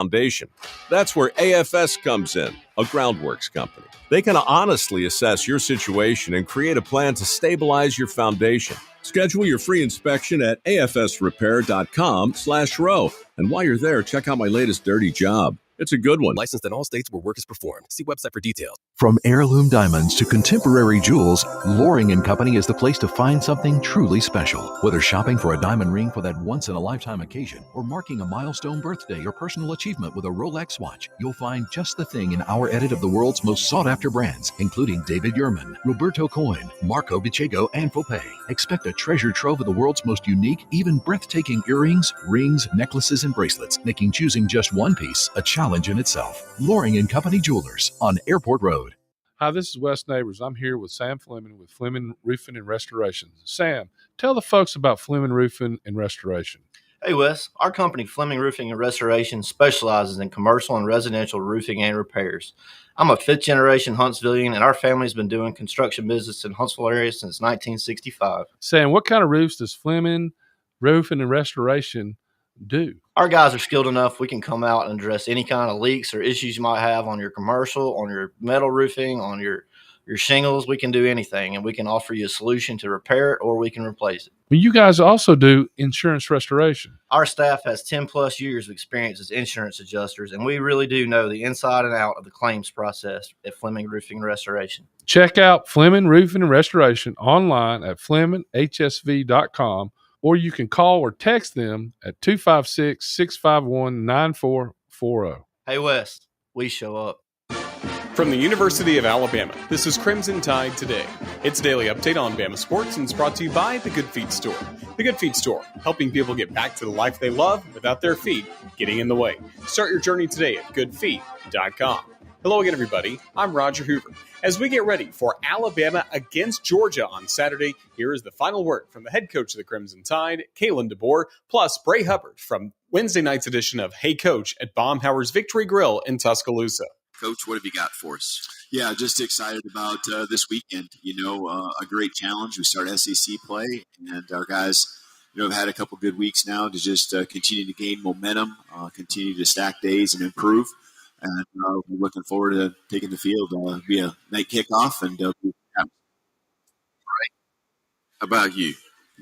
foundation. That's where AFS comes in, a groundworks company. They can honestly assess your situation and create a plan to stabilize your foundation. Schedule your free inspection at afsrepair.com/row. And while you're there, check out my latest dirty job. It's a good one. Licensed in all states where work is performed. See website for details. From heirloom diamonds to contemporary jewels, Loring & Company is the place to find something truly special. Whether shopping for a diamond ring for that once-in-a-lifetime occasion or marking a milestone birthday or personal achievement with a Rolex watch, you'll find just the thing in our edit of the world's most sought-after brands, including David Yurman, Roberto Coin, Marco Bicego, and Fopay. Expect a treasure trove of the world's most unique, even breathtaking earrings, rings, necklaces, and bracelets, making choosing just one piece a challenge in itself. Loring & Company Jewelers on Airport Road. Hi, this is Wes Neighbors. I'm here with Sam Fleming with Fleming Roofing and Restoration. Sam, tell the folks about Fleming Roofing and Restoration. Hey, Wes. Our company, Fleming Roofing and Restoration, specializes in commercial and residential roofing and repairs. I'm a fifth-generation Huntsvillian, and our family's been doing construction business in Huntsville area since 1965. Sam, what kind of roofs does Fleming Roofing and Restoration do? Our guys are skilled enough. We can come out and address any kind of leaks or issues you might have on your commercial, on your metal roofing, on your shingles. We can do anything, and we can offer you a solution to repair it or we can replace it. You guys also do insurance restoration. Our staff has 10-plus years of experience as insurance adjusters, and we really do know the inside and out of the claims process at Fleming Roofing and Restoration. Check out Fleming Roofing and Restoration online at FlemingHSV.com, or you can call or text them at 256-651-9440. Hey, Wes, we show up. From the University of Alabama, this is Crimson Tide Today. It's a daily update on Bama sports and it's brought to you by The Good Feet Store. The Good Feet Store, helping people get back to the life they love without their feet getting in the way. Start your journey today at goodfeet.com. Hello again, everybody. I'm Roger Hoover. As we get ready for Alabama against Georgia on Saturday, here is the final word from the head coach of the Crimson Tide, Kalen DeBoer, plus Bray Hubbard from Wednesday night's edition of Hey Coach at Baumhauer's Victory Grill in Tuscaloosa. Coach, what have you got for us? Yeah, just excited about this weekend. A great challenge. We start SEC play, and our guys have had a couple good weeks now to just continue to gain momentum, continue to stack days and improve. And we're looking forward to taking the field. It'll be a night kickoff. And right. How about you?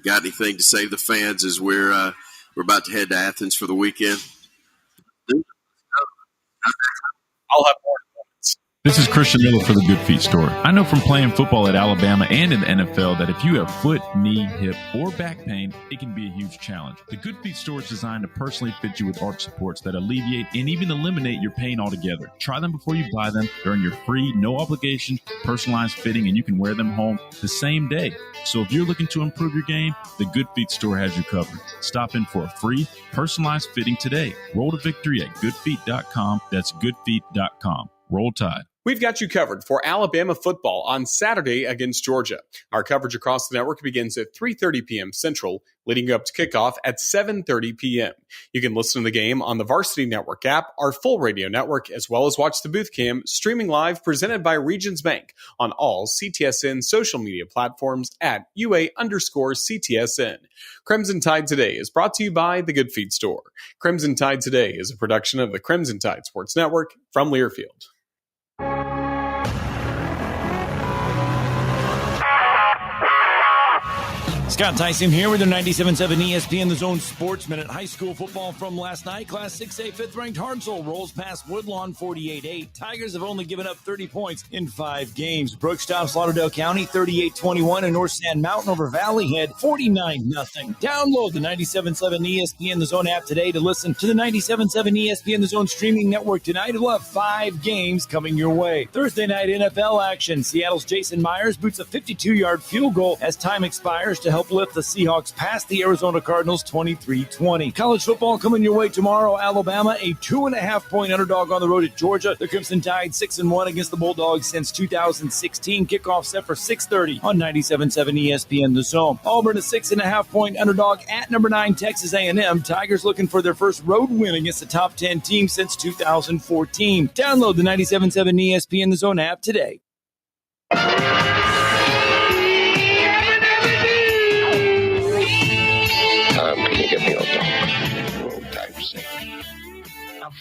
Got anything to say to the fans as we're about to head to Athens for the weekend? I'll have more. This is Christian Miller for the Good Feet Store. I know from playing football at Alabama and in the NFL that if you have foot, knee, hip, or back pain, it can be a huge challenge. The Good Feet Store is designed to personally fit you with arch supports that alleviate and even eliminate your pain altogether. Try them before you buy them. They're in your free, no obligation, personalized fitting, and you can wear them home the same day. So if you're looking to improve your game, the Good Feet Store has you covered. Stop in for a free, personalized fitting today. Roll to victory at goodfeet.com. That's goodfeet.com. Roll Tide. We've got you covered for Alabama football on Saturday against Georgia. Our coverage across the network begins at 3:30 p.m. Central, leading up to kickoff at 7:30 p.m. You can listen to the game on the Varsity Network app, our full radio network, as well as watch the booth cam streaming live presented by Regions Bank on all CTSN social media platforms at UA_CTSN. Crimson Tide Today is brought to you by The Good Feet Store. Crimson Tide Today is a production of the Crimson Tide Sports Network from Learfield. Scott Tyson here with your 97.7 ESPN The Zone Sports Minute. High school football from last night. Class 6A 5th-ranked Hartselle rolls past Woodlawn 48-8. Tigers have only given up 30 points in 5 games. Brooks stops Lauderdale County 38-21, and North Sand Mountain over Valley Head 49-0. Download the 97.7 ESPN The Zone app today to listen to the 97.7 ESPN The Zone streaming network tonight. We'll have 5 games coming your way. Thursday night NFL action. Seattle's Jason Myers boots a 52-yard field goal as time expires to help lift the Seahawks past the Arizona Cardinals 23-20. College football coming your way tomorrow. Alabama, a 2.5-point underdog on the road at Georgia. The Crimson Tide 6-1 against the Bulldogs since 2016. Kickoff set for 6:30 on 97.7 ESPN The Zone. Auburn, a 6.5-point underdog at number 9 Texas A&M. Tigers looking for their first road win against a top 10 team since 2014. Download the 97.7 ESPN The Zone app today. Can you get me a dog? Type C.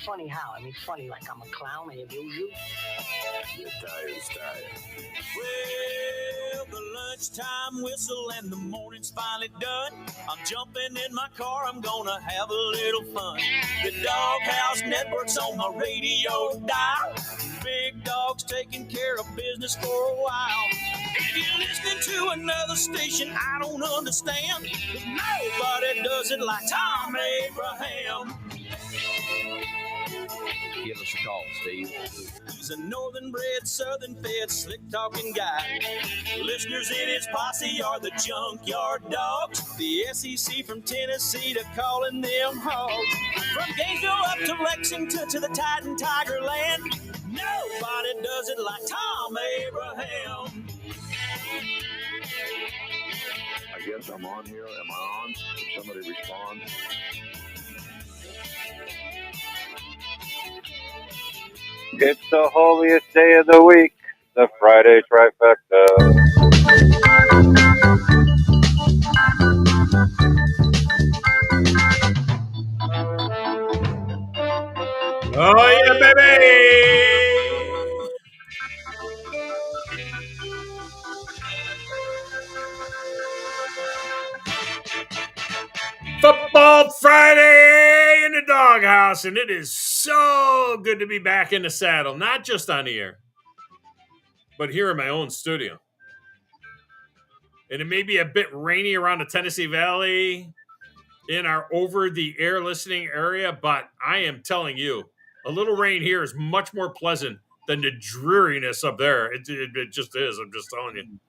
Funny how? I mean, funny like I'm a clown, I abuse you. Your tire's tired. Well, the lunchtime whistle and the morning's finally done. I'm jumping in my car, I'm gonna have a little fun. The Doghouse Network's on my radio dial. Big Dog's taking care of business for a while. If you're listening to another station I don't understand, 'cause nobody does it like Thom Abraham. Give us a call, Steve. He's a northern-bred, southern-fed, slick-talking guy. Listeners in his posse are the Junkyard Dogs. The SEC from Tennessee to calling them hogs. From Gainesville up to Lexington to the Titan Tiger Land, nobody does it like Thom Abraham. I guess I'm on here. Am I on? Can somebody respond? It's the holiest day of the week, the Friday trifecta. Oh, yeah, baby! Football Friday in the Doghouse, and it is so good to be back in the saddle, not just on the air, but here in my own studio. And it may be a bit rainy around the Tennessee Valley in our over-the-air listening area, but I am telling you, a little rain here is much more pleasant than the dreariness up there. It just is. I'm just telling you.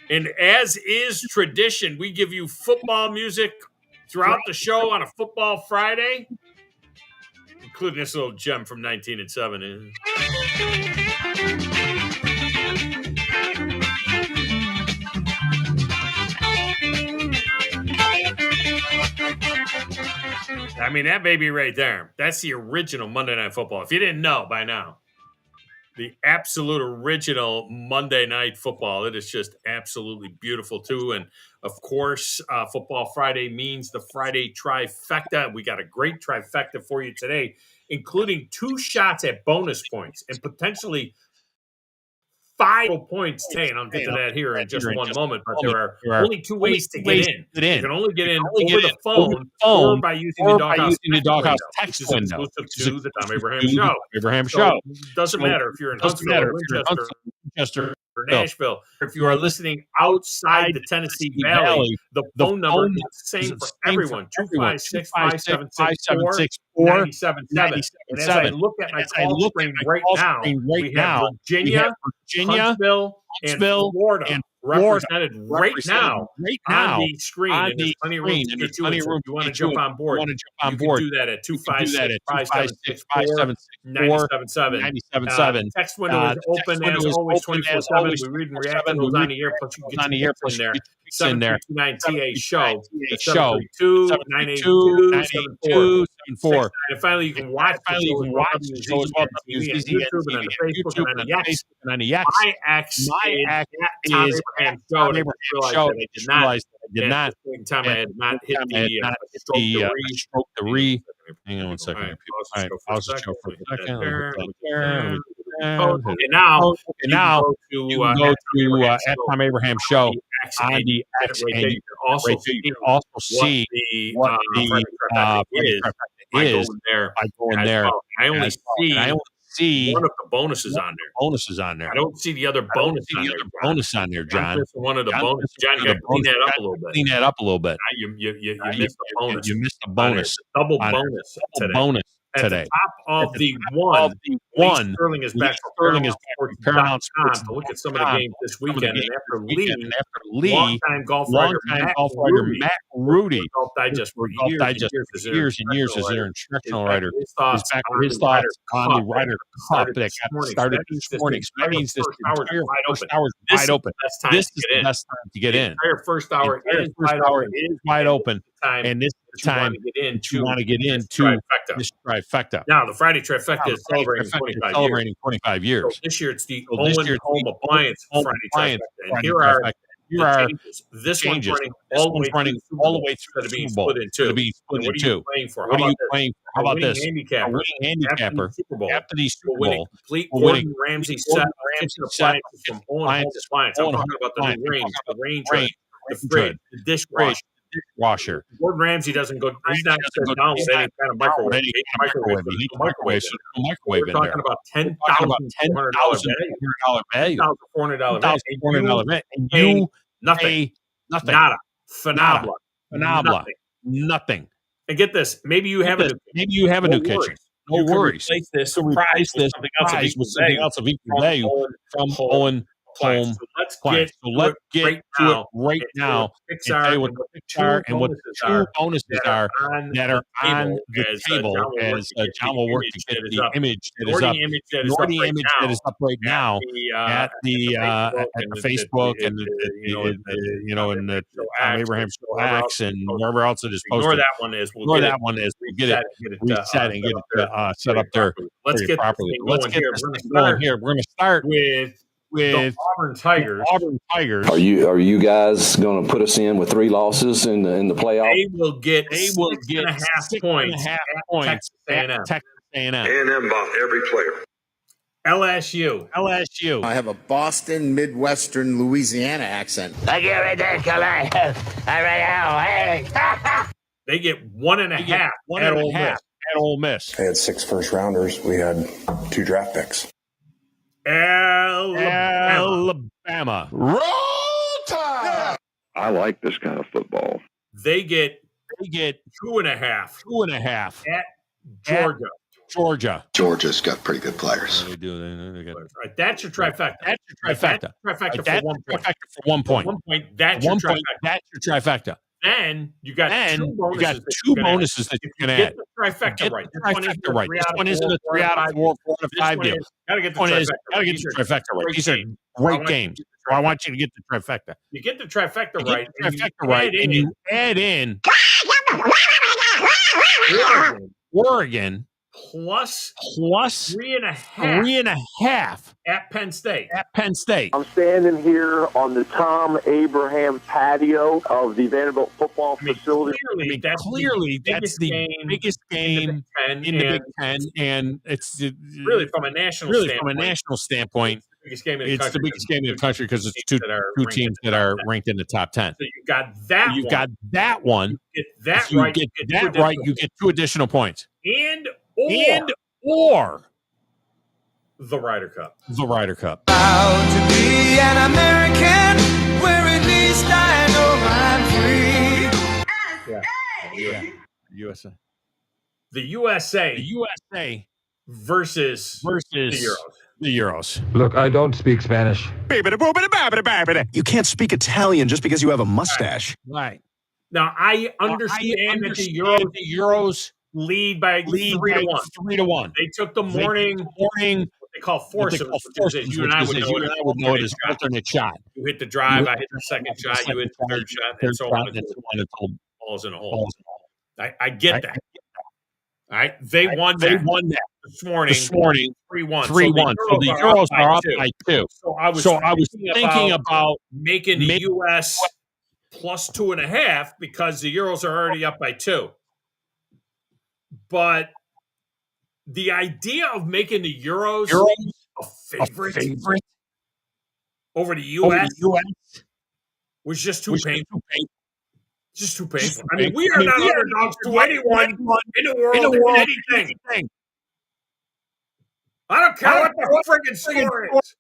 And as is tradition, we give you football music throughout the show on a Football Friday, including this little gem from 1907. I mean, that baby right there, that's the original Monday Night Football. If you didn't know by now, the absolute original Monday Night Football. It is just absolutely beautiful, too. And, of course, Football Friday means the Friday trifecta. We got a great trifecta for you today, including 2 shots at bonus points and potentially 5 points today. And I'll get to that here in just one moment. But there are only 2 ways to get in. You can only get in over the phone or by using the Doghouse text window, which is exclusive to the Thom Abraham Show. It doesn't matter if you're in Huntsville or Winchester or Nashville. If you are listening outside the Tennessee Valley, the phone number is the same for everyone, 256-576-4977. And as I look at my call screen right now, we have Virginia, Huntsville, and Florida represented right now on the screen. And there's plenty of room to get to it. So if you want to jump on board, you can do that at 256-576-4977. Text window is open as always, 24/7. We read and react to those on the air. Plus, you can get your text in there. 739 TA Show. 732-982-74. And finally, you can watch the show as well on YouTube and on the Facebook and on the X. My X is Thom Abraham Show. I did not. At the time, I had not hit the stroke the re. Hang on one second. All right, pause the show for a second. Okay, now you can go to at Thom Abraham Show on the X, and you can also see what the is by going there. I only see one of the bonuses on there. I don't see the other bonus on there, John. One of the bonuses. John, you got to clean that up a little bit. You missed the bonus. You missed the bonus. Double bonus today. At the top of the one, Sterling is back for Paramount Sports. To look at some of the games this weekend. And after Lee, longtime golf writer Matt Rudy, Golf Digest for years and years as their instructional writer, is back with his thoughts on the Ryder Cup that got started this morning. That means this entire first hour is wide open. This is the best time to get in. The entire first hour is wide open. And this is the time you want to get into this trifecta. Now, the Friday trifecta is celebrating 25 years. So this year, it's the Owen Home Appliance Friday trifecta. And here are changes. This one's running all the way through the Super Bowl. Instead of being split in two. And what are you playing for? What are you playing for? How about this? A winning handicapper after the Super Bowl complete Gordon Ramsay set appliances from Owen Home Appliance. I'm talking about the new range, the range, the fridge, the dishwasher. Gordon Ramsay doesn't go. He's not going to down with any kind of microwave. Microwave. We're talking about $10,400 value. $10,400 value. And you nothing. Nada. Phenomenal. Nothing. And get this. Maybe you have a new kitchen. No worries. Replace this prize with something else of equal value from Owen Home. So let's get to it right now and tell you what the Pixar and what the two bonuses are that are on the table as John will work to get the image that is up. The image that is up right now at the Facebook and the Thom Abraham Show X and wherever else it is posted. Ignore that one is. We'll get it reset and get it set up there properly. Let's get this thing going here. We're going to start with the Auburn Tigers. Are you guys going to put us in with 3 losses in the playoff? They will get 6.5 points at Texas A&M. A&M bought every player. LSU. I have a Boston, Midwestern, Louisiana accent. I get ridiculous. They get 1.5 at Ole Miss. They had 6 first-rounders. We had 2 draft picks. Alabama. Roll Tide! I like this kind of football. They get 2.5 at Georgia. Georgia's got pretty good players. Right, that's your trifecta. That's your trifecta for 1 point. 1 point. That's your trifecta. Then you got two bonuses that you can add. Get the trifecta right. This one isn't a 3 out of 4, 4 out of 5 deal. Gotta get the trifecta right. These are great games. I want you to get the trifecta. You get the trifecta right. And you add in Oregon plus 3.5 at Penn State. I'm standing here on the Thom Abraham patio of the Vanderbilt football facility. Clearly, that's the biggest game in the Big Ten, and it's really from a national standpoint. It's the biggest game in the country because it's two teams that are ranked in the top 10. So you got that. You've got that one. You get that right. You get 2 additional points. Or the Ryder Cup. Proud to be an American, where at least I know I'm free. USA. The USA versus the Euros. Look, I don't speak Spanish. You can't speak Italian just because you have a mustache. Right. Now, I understand that the Euros lead by 3-1. They took the morning what they call foursomes, which is you and I would know it as alternate shot. You hit the drive, I hit the second shot, you hit the third shot, and so on. Balls in a hole. I get that. All right, they won that this morning 3-1. So the Euros are up by 2. So I was thinking about making the US plus 2.5 because the Euros are already up by 2. But the idea of making the Euros a favorite over the U.S. was just too painful. Just too painful. I mean, we are not underdogs to anyone in the world in anything. I don't care what the friggin' score is.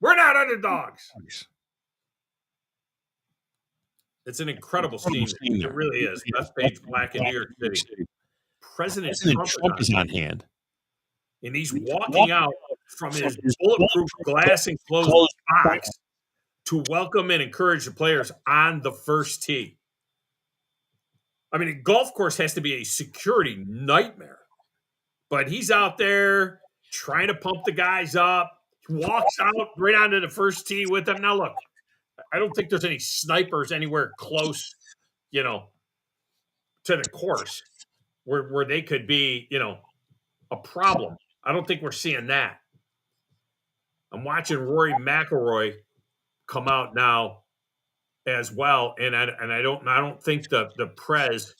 We're not underdogs. It's an incredible scene. It really is. Best page black in New York City. President Trump is on hand. And he's walking out from his bulletproof glass enclosed box to welcome and encourage the players on the first tee. I mean, a golf course has to be a security nightmare. But he's out there trying to pump the guys up. He walks out right onto the first tee with them. Now, look, I don't think there's any snipers anywhere close, to the course. Where they could be, a problem. I don't think we're seeing that. I'm watching Rory McIlroy come out now as well. And I don't think the Prez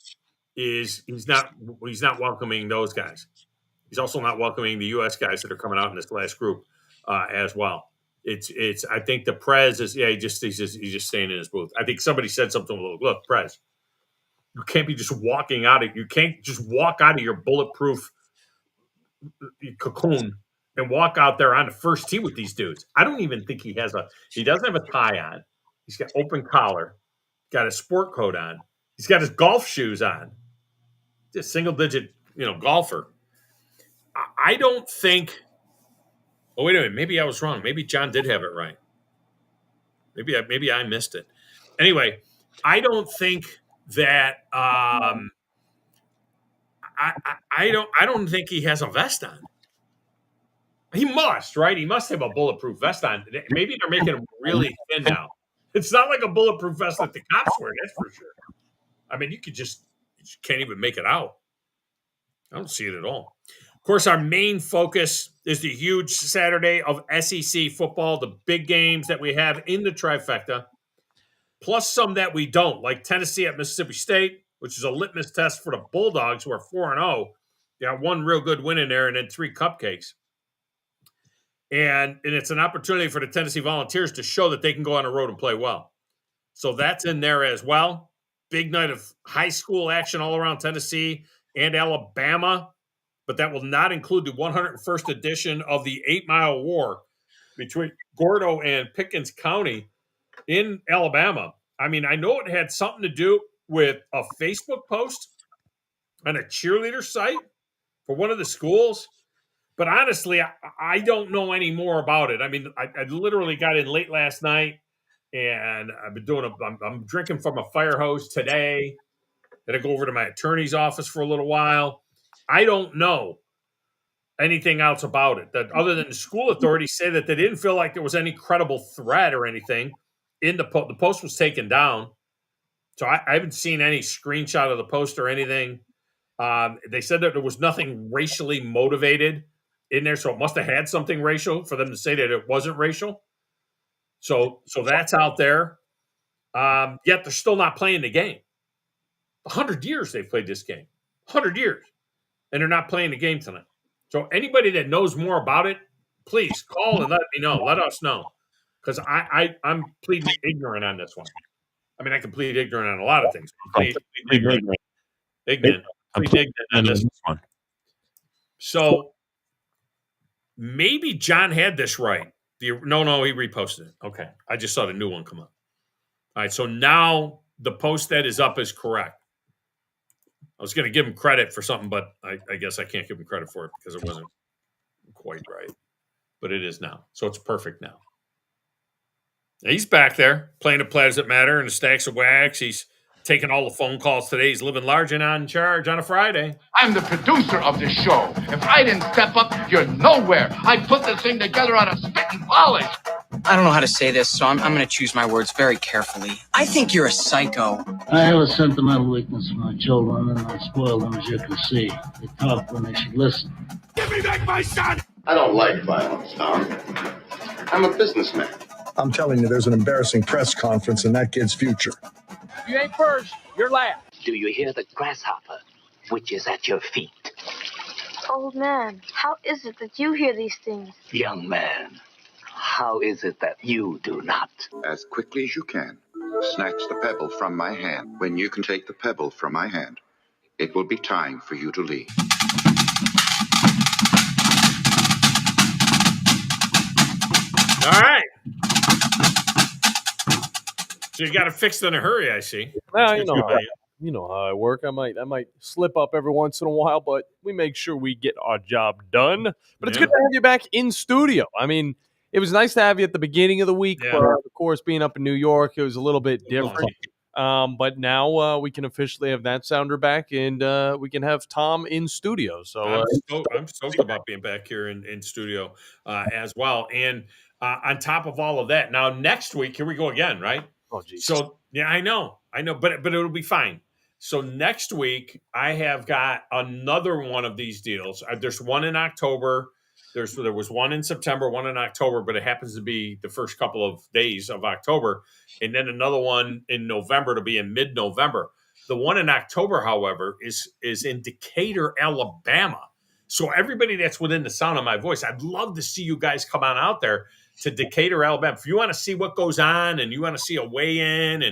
he's not welcoming those guys. He's also not welcoming the U.S. guys that are coming out in this last group as well. It's. I think the Prez is. Yeah, he's just staying in his booth. I think somebody said something. Look, Prez, you can't be just walking out of. You can't just walk out of your bulletproof cocoon and walk out there on the first tee with these dudes. I don't even think he doesn't have a tie on. He's got open collar, got a sport coat on. He's got his golf shoes on. Just single digit, golfer. I don't think. Oh, wait a minute. Maybe I was wrong. Maybe John did have it right. Maybe I missed it. Anyway, I don't think that. I don't think he has a vest on. He must, right? He must have a bulletproof vest on. Maybe they're making him really thin now. It's not like a bulletproof vest that the cops wear. That's for sure. I mean, you can't even make it out. I don't see it at all. Of course, our main focus is the huge Saturday of SEC football, the big games that we have in the trifecta, plus some that we don't, like Tennessee at Mississippi State, which is a litmus test for the Bulldogs, who are 4-0. They got one real good win in there and then 3 cupcakes. And it's an opportunity for the Tennessee Volunteers to show that they can go on the road and play well. So that's in there as well. Big night of high school action all around Tennessee and Alabama. But that will not include the 101st edition of the 8 Mile War between Gordo and Pickens County in Alabama. I mean, I know it had something to do with a Facebook post on a cheerleader site for one of the schools. But honestly, I don't know any more about it. I mean, I literally got in late last night, and I've been I'm drinking from a fire hose today. Then I go over to my attorney's office for a little while. I don't know anything else about it, that other than the school authorities say that they didn't feel like there was any credible threat or anything. The post was taken down, so I haven't seen any screenshot of the post or anything. They said that there was nothing racially motivated in there, so it must have had something racial for them to say that it wasn't racial. So that's out there. Yet they're still not playing the game. 100 years they've played this game. 100 years. And they're not playing the game tonight. So anybody that knows more about it, please call and let me know. Let us know. Because I'm pleading ignorant on this one. I mean, I can plead ignorant on a lot of things. Plead ignorant on this one. So maybe John had this right. No, he reposted it. Okay. I just saw the new one come up. All right. So now the post that is up is correct. I was going to give him credit for something, but I guess I can't give him credit for it because it wasn't quite right. But it is now. So it's perfect now. He's back there playing the Players That Matter and the Stacks of Wax. He's taking all the phone calls today. He's living large and on charge on a Friday. I'm the producer of this show. If I didn't step up, you're nowhere. I put this thing together on a spit and polish. I don't know how to say this, so I'm going to choose my words very carefully. I think you're a psycho. I have a sentimental weakness for my children, and I spoil them, as you can see. They talk when they should listen. Give me back my son! I don't like violence, Thom. I'm a businessman. I'm telling you, there's an embarrassing press conference in that kid's future. If you ain't first, you're last. Do you hear the grasshopper, which is at your feet? Old man, how is it that you hear these things? Young man, how is it that you do not? As quickly as you can, snatch the pebble from my hand. When you can take the pebble from my hand, it will be time for you to leave. All right. So you got to fix it in a hurry, I see. Well, you know how I work. I might slip up every once in a while, but we make sure we get our job done. But it's good to have you back in studio. I mean, it was nice to have you at the beginning of the week, but of course, being up in New York, it was a little bit different. But now we can officially have that sounder back, and we can have Thom in studio. So I'm stoked about being back here in studio as well. And on top of all of that, now next week, here we go again, right? Oh, geez. So yeah, I know, but it'll be fine. So next week, I have got another one of these deals. There's one in October There was one in September, one in October, but it happens to be the first couple of days of October, and then another one in November to be in mid-November. The one in October, however, is in Decatur, Alabama. So everybody that's within the sound of my voice, I'd love to see you guys come on out there to Decatur, Alabama. If you want to see what goes on and you want to see a weigh-in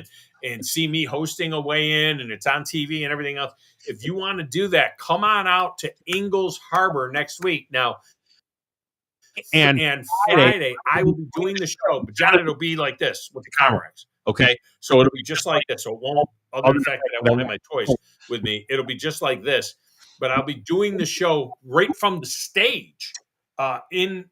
and see me hosting a weigh-in and it's on TV and everything else, if you want to do that, come on out to Ingalls Harbor next week. Now, and Friday, I will be doing the show. But John, it'll be like this with the Comrex. Okay? So it'll be just like this. So it won't, other than the fact that I won't have my toys with me, it'll be just like this. But I'll be doing the show right from the stage in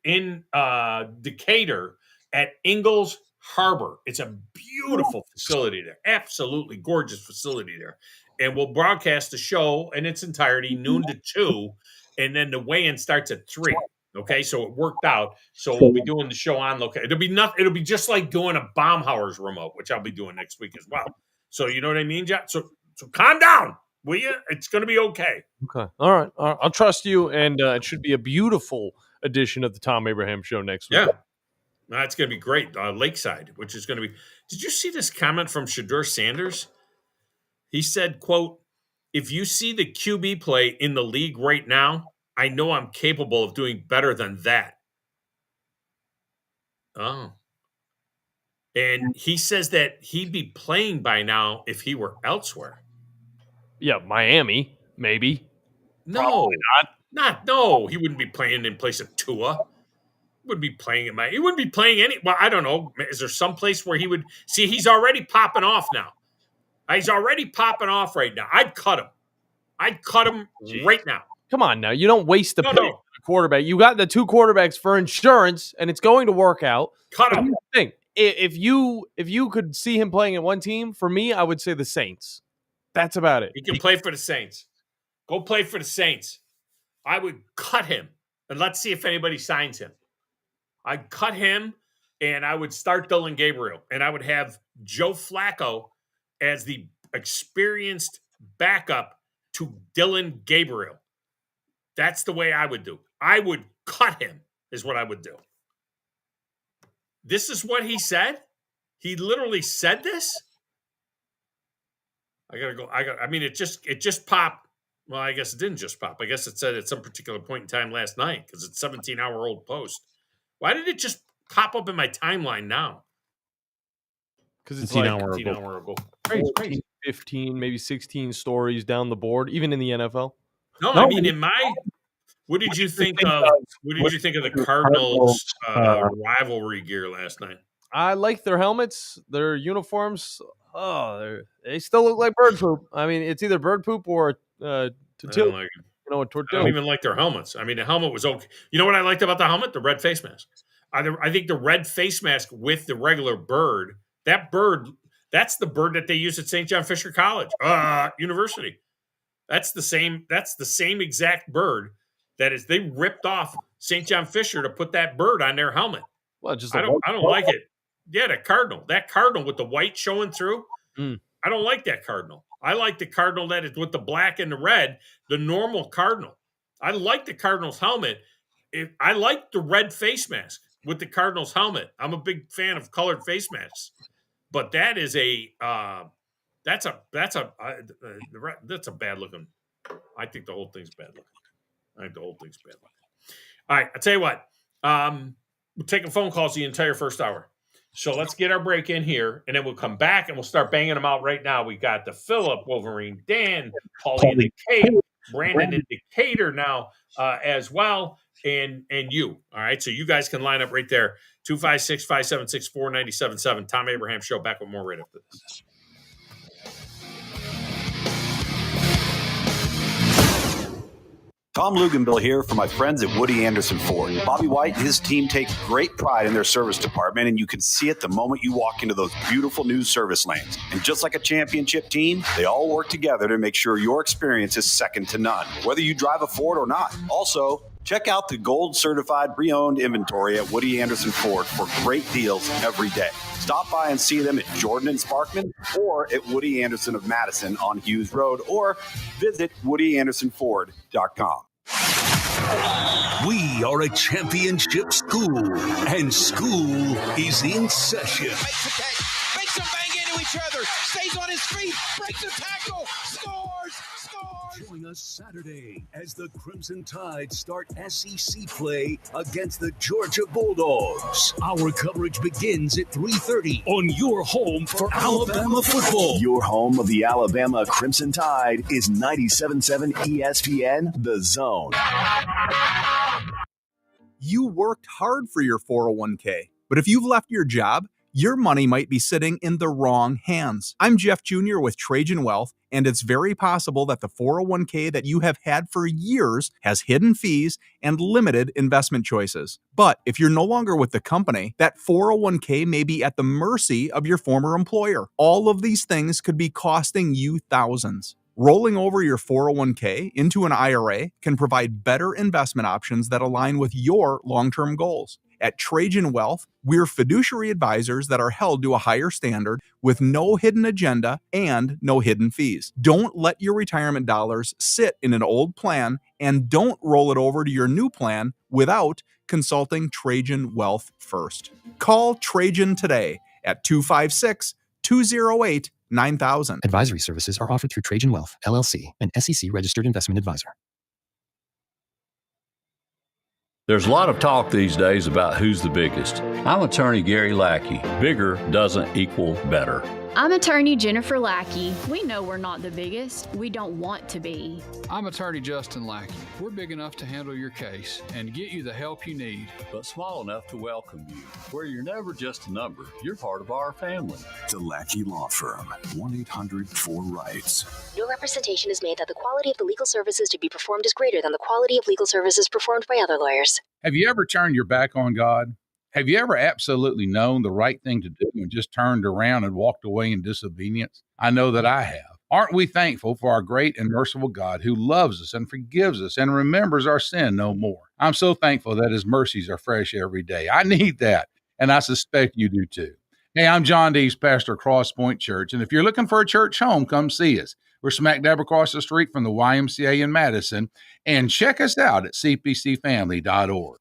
Decatur at Ingalls Harbor. It's a beautiful facility there. Absolutely gorgeous facility there. And we'll broadcast the show in its entirety, noon to 2, and then the weigh-in starts at 3. Okay, so it worked out. So we'll be doing the show on location. It'll be just like doing a Baumhauer's remote, which I'll be doing next week as well. So you know what I mean, John? So calm down, will you? It's going to be okay. Okay. All right. I'll trust you, and it should be a beautiful edition of the Thom Abraham Show next week. Yeah. That's going to be great. Lakeside, which is going to be. Did you see this comment from Shedeur Sanders? He said, quote, "If you see the QB play in the league right now, I know I'm capable of doing better than that." Oh. And he says that he'd be playing by now if he were elsewhere. Yeah, Miami, maybe. No. Probably not. No. He wouldn't be playing in place of Tua. He wouldn't be playing in Miami. He wouldn't be playing any. Well, I don't know. Is there some place where he would see? He's already popping off now. He's already popping off right now. I'd cut him right now. Come on now. You don't waste the pick on a quarterback. You got the 2 quarterbacks for insurance, and it's going to work out. Cut him. Thing. If you could see him playing at one team, for me, I would say the Saints. That's about it. He can play for the Saints. Go play for the Saints. I would cut him, and let's see if anybody signs him. I'd cut him, and I would start Dylan Gabriel, and I would have Joe Flacco as the experienced backup to Dylan Gabriel. That's the way I would do. I would cut him, is what I would do. This is what he said? He literally said this? I gotta go. I mean, it just popped. Well, I guess it didn't just pop. I guess it said at some particular point in time last night because it's a 17-hour-old post. Why did it just pop up in my timeline now? Because it's like 15 hour ago. Crazy. 15, maybe 16 stories down the board, even in the NFL. No, I mean in my. What did you think of? What did you think of the Cardinals' rivalry gear last night? I like their helmets, their uniforms. Oh, they still look like bird poop. I mean, it's either bird poop or tortilla. I don't even like their helmets. I mean, the helmet was okay. You know what I liked about the helmet? The red face mask. I think the red face mask with the regular bird. That bird. That's the bird that they use at St. John Fisher College University. That's the same. That's the same exact bird. That is, they ripped off St. John Fisher to put that bird on their helmet. Well, just I don't like it. Yeah, that cardinal with the white showing through. I don't like that cardinal. I like the cardinal that is with the black and the red, the normal cardinal. I like the Cardinals helmet. I like the red face mask with the Cardinals helmet. I'm a big fan of colored face masks, but that is that's a bad looking. I think the whole thing's bad looking. All right, I'll tell you what. We're taking phone calls the entire first hour. So let's get our break in here, and then we'll come back, and we'll start banging them out right now. We got the Philip, Wolverine, Dan, Paulie in the Cape, Brandon in Decatur now as well, and you. All right, so you guys can line up right there. 256-576-4977. Thom Abraham Show, back with more right after this. Tom Luganbill here for my friends at Woody Anderson Ford. Bobby White and his team take great pride in their service department, and you can see it the moment you walk into those beautiful new service lanes. And just like a championship team, they all work together to make sure your experience is second to none, whether you drive a Ford or not. Also, check out the gold-certified pre-owned inventory at Woody Anderson Ford for great deals every day. Stop by and see them at Jordan and Sparkman or at Woody Anderson of Madison on Hughes Road, or visit WoodyAndersonFord.com. We are a championship school, and school is in session. Makes them bang into each other, stays on his feet, breaks a tackle, scores! Join us Saturday as the Crimson Tide start SEC play against the Georgia Bulldogs. Our coverage begins at 3:30 on your home for Alabama football. Your home of the Alabama Crimson Tide is 97.7 ESPN, The Zone. You worked hard for your 401k, but if you've left your job, your money might be sitting in the wrong hands. I'm Jeff Jr. with Trajan Wealth, and it's very possible that the 401k that you have had for years has hidden fees and limited investment choices. But if you're no longer with the company, that 401k may be at the mercy of your former employer. All of these things could be costing you thousands. Rolling over your 401k into an IRA can provide better investment options that align with your long-term goals. At Trajan Wealth, we're fiduciary advisors that are held to a higher standard with no hidden agenda and no hidden fees. Don't let your retirement dollars sit in an old plan, and don't roll it over to your new plan without consulting Trajan Wealth first. Call Trajan today at 256-208-9000. Advisory services are offered through Trajan Wealth, LLC, an SEC-registered investment advisor. There's a lot of talk these days about who's the biggest. I'm attorney Gary Lackey. Bigger doesn't equal better. I'm attorney Jennifer Lackey. We know we're not the biggest. We don't want to be. I'm attorney Justin Lackey. We're big enough to handle your case and get you the help you need, but small enough to welcome you. Where you're never just a number, you're part of our family. The Lackey Law Firm, 1-800-4-RIGHTS. No representation is made that the quality of the legal services to be performed is greater than the quality of legal services performed by other lawyers. Have you ever turned your back on God? Have you ever absolutely known the right thing to do and just turned around and walked away in disobedience? I know that I have. Aren't we thankful for our great and merciful God who loves us and forgives us and remembers our sin no more? I'm so thankful that his mercies are fresh every day. I need that, and I suspect you do too. Hey, I'm John Dees, pastor of Cross Point Church, and if you're looking for a church home, come see us. We're smack dab across the street from the YMCA in Madison, and check us out at cpcfamily.org.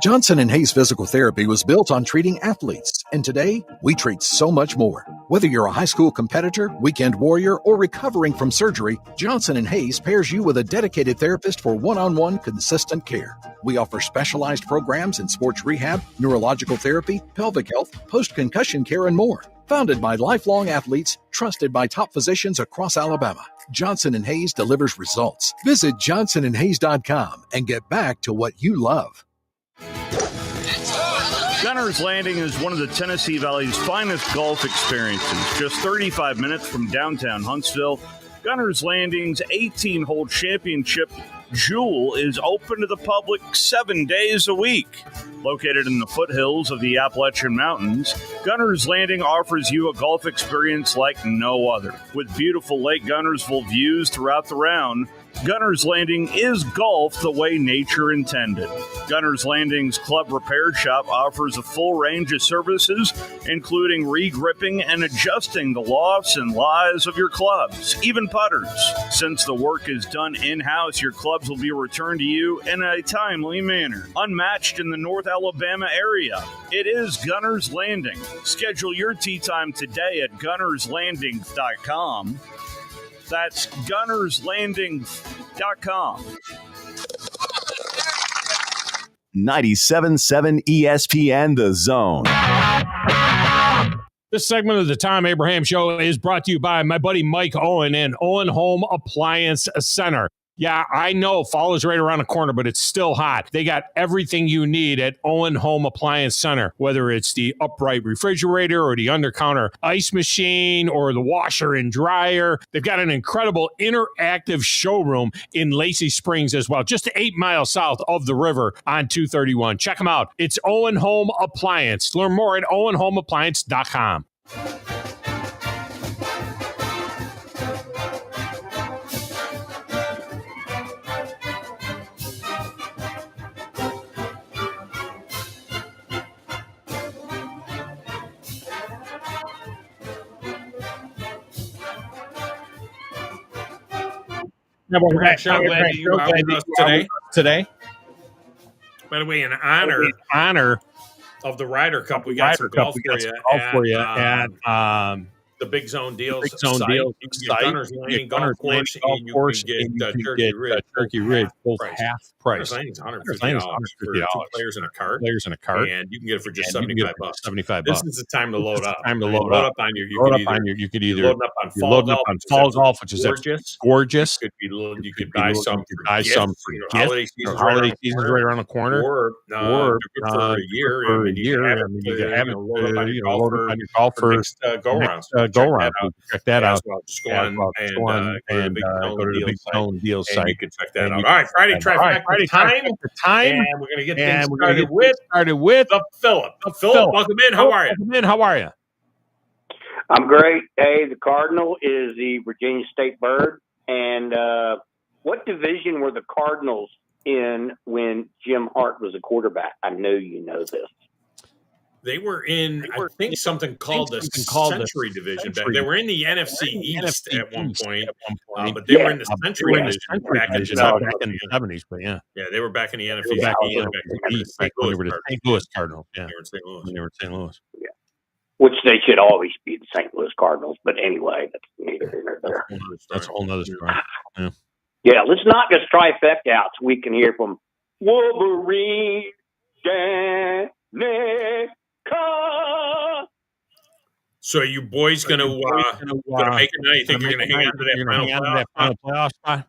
Johnson & Hayes Physical Therapy was built on treating athletes, and today we treat so much more. Whether you're a high school competitor, weekend warrior, or recovering from surgery, Johnson & Hayes pairs you with a dedicated therapist for one-on-one consistent care. We offer specialized programs in sports rehab, neurological therapy, pelvic health, post-concussion care, and more. Founded by lifelong athletes, trusted by top physicians across Alabama, Johnson & Hayes delivers results. Visit johnsonandhayes.com and get back to what you love. Gunner's Landing is one of the Tennessee Valley's finest golf experiences. Just 35 minutes from downtown Huntsville, Gunner's Landing's 18-hole championship Jewel is open to the public 7 days a week. Located in the foothills of the Appalachian Mountains, Gunner's Landing offers you a golf experience like no other. With beautiful Lake Gunnersville views throughout the round, Gunner's Landing is golf the way nature intended. Gunner's Landing's club repair shop offers a full range of services, including re-gripping and adjusting the lofts and lies of your clubs, even putters. Since the work is done in-house, your clubs will be returned to you in a timely manner. Unmatched in the North Alabama area, it is Gunner's Landing. Schedule your tee time today at gunnerslanding.com. That's gunnerslanding.com. 97.7 ESPN, The Zone. This segment of the Thom Abraham Show is brought to you by my buddy Mike Owen and Owen Home Appliance Center. Yeah, I know fall is right around the corner, but it's still hot. They got everything you need at Owen Home Appliance Center, whether it's the upright refrigerator or the under-counter ice machine or the washer and dryer. They've got an incredible interactive showroom in Lacey Springs as well, just 8 miles south of the river on 231. Check them out. It's Owen Home Appliance. Learn more at owenhomeappliance.com. So glad you were with us today. By the way, in honor of the Ryder Cup, we got some golf for you at the Big Zone Deals site. You can get Gunner's Lane Golf Course, and you can get Turkey Ridge, both half price. Gunner's Lane is $150 for 2 players in a cart. And you can get it for just $75. This is the time to load up. Load up on your. You could either load up on Fall Golf, which is gorgeous. You could buy some for gifts. Holiday season's right around the corner. Or good for a year. You can have it load up on your golfer. Go around. Check that out. Just go on and go to the Big Zone Deals site. You can check that out. All right, Friday Trifecta time. And we're going to get things started with the Philip. Philip, welcome in. How are you? I'm great. Hey, the Cardinal is the Virginia State Bird. And what division were the Cardinals in when Jim Hart was a quarterback? I know you know this. They were in, I think, something called the Century Division. They were in the NFC East at one point, but they were in the Century Division back in the 70s. But yeah, they were back in the NFC East. Back when they were the St. Louis Cardinals. Yeah, they were in St. Louis. Yeah, which they should always be the St. Louis Cardinals. But anyway, that's neither here nor there. That's a whole nother story. Yeah, let's knock this trifecta out so we can hear from Wolverine. So are you boys gonna make it now? You think you're gonna hang on to that final playoff spot?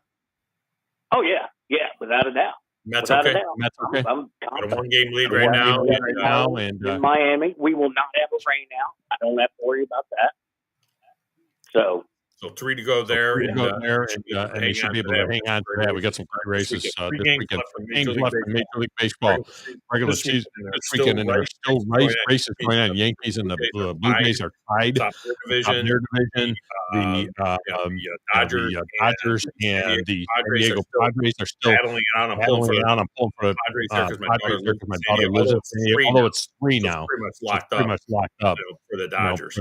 Oh yeah, without a doubt. That's okay. I'm got a 1-game lead right now, and in Miami, we will not have a rain out. I don't have to worry about that. So 3 to go there, and they should be able to hang on to that. We got some great races this weekend. Games left in Major League Baseball. Regular season this weekend, and there's still races going on. Yankees and the Blue Jays are tied. Top their division. The Dodgers and the San Diego Padres are still battling out. I'm pulling for the Padres because my daughter lives in San Diego. Although it's 3 now, it's pretty much locked up for the Dodgers.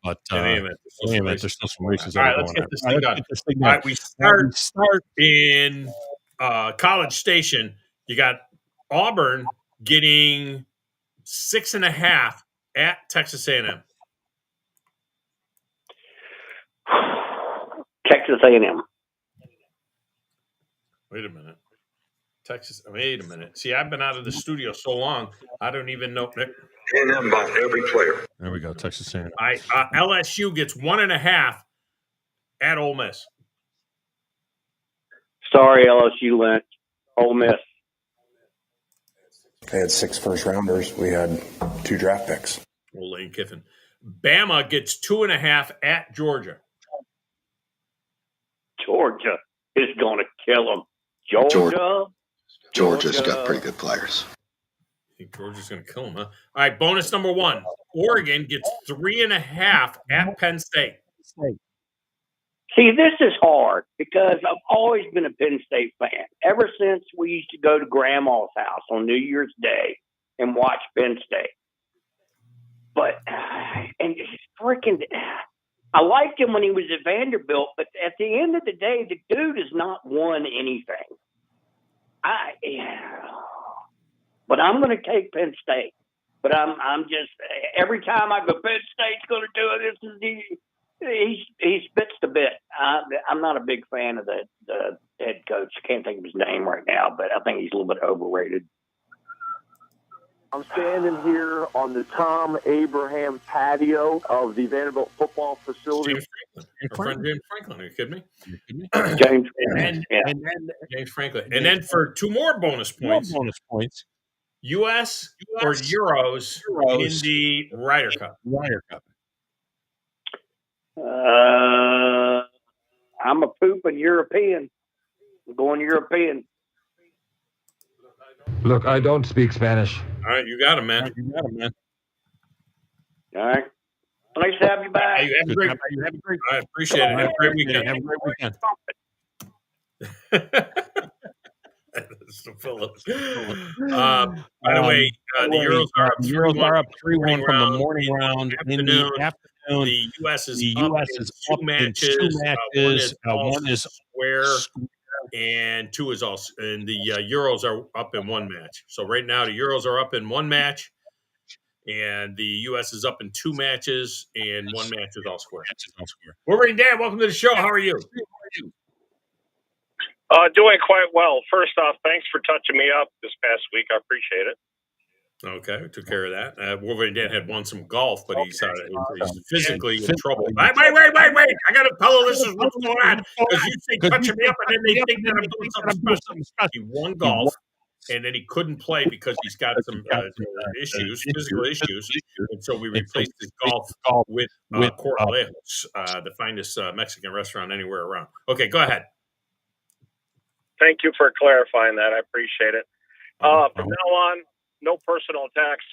But there's still some races. All right, let's get this thing done. All right, we start in College Station. You got Auburn getting 6.5 at Texas A&M. Texas A&M. Wait a minute. Wait a minute. See, I've been out of the studio so long, I don't even know. A&M bought every player. There we go, Texas A&M. LSU gets 1.5 at Ole Miss. Sorry, LSU Lynch. Ole Miss. They had 6 first-rounders. We had 2 draft picks. Well, Lane Kiffin. Bama gets 2.5 at Georgia. Georgia is going to kill them. Georgia's got pretty good players. I think Georgia's going to kill them, huh? All right, bonus number 1. Oregon gets 3.5 at Penn State. See, this is hard because I've always been a Penn State fan. Ever since we used to go to Grandma's house on New Year's Day and watch Penn State. But, and freaking, I liked him when he was at Vanderbilt, but at the end of the day, the dude has not won anything. But I'm going to take Penn State. But I'm just, every time I go, Penn State's going to do it. He spits the bit. I'm not a big fan of the head coach. I can't think of his name right now, but I think he's a little bit overrated. I'm standing here on the Thom Abraham patio of the Vanderbilt football facility. James Franklin. James Franklin. Are you kidding me? James Franklin. And then for 2 more bonus points. US or Euros in the Ryder Cup. I'm a pooping European. I'm going European. Look, I don't speak Spanish. All right, you got him, man. All right. Nice to have you back. You have a great. I appreciate it. Have a great weekend. Have a great weekend. Phillips. By the way, the Euros are up 3-1 from the morning round. In the afternoon, the U.S. is up in 2 matches. One is square. and two is also, and the Euros are up in one match. So right now the Euros are up in one match, and the U.S. is up in two matches, and one match is all square. Wolverine Dan, welcome to the show. How are you? Doing quite well. First off, thanks for touching me up this past week. I appreciate it. Okay, we took care of that. Wolverine Dan had won some golf, but he's physically in trouble. Wait! I got to tell the listeners what's going on, because you say touching me up, and then they think that I'm doing something special. He won golf, and then he couldn't play because he's got some physical issues, and so we replaced his golf with Corralejos, the finest Mexican restaurant anywhere around. Okay, go ahead. Thank you for clarifying that. I appreciate it. From now on, no personal attacks.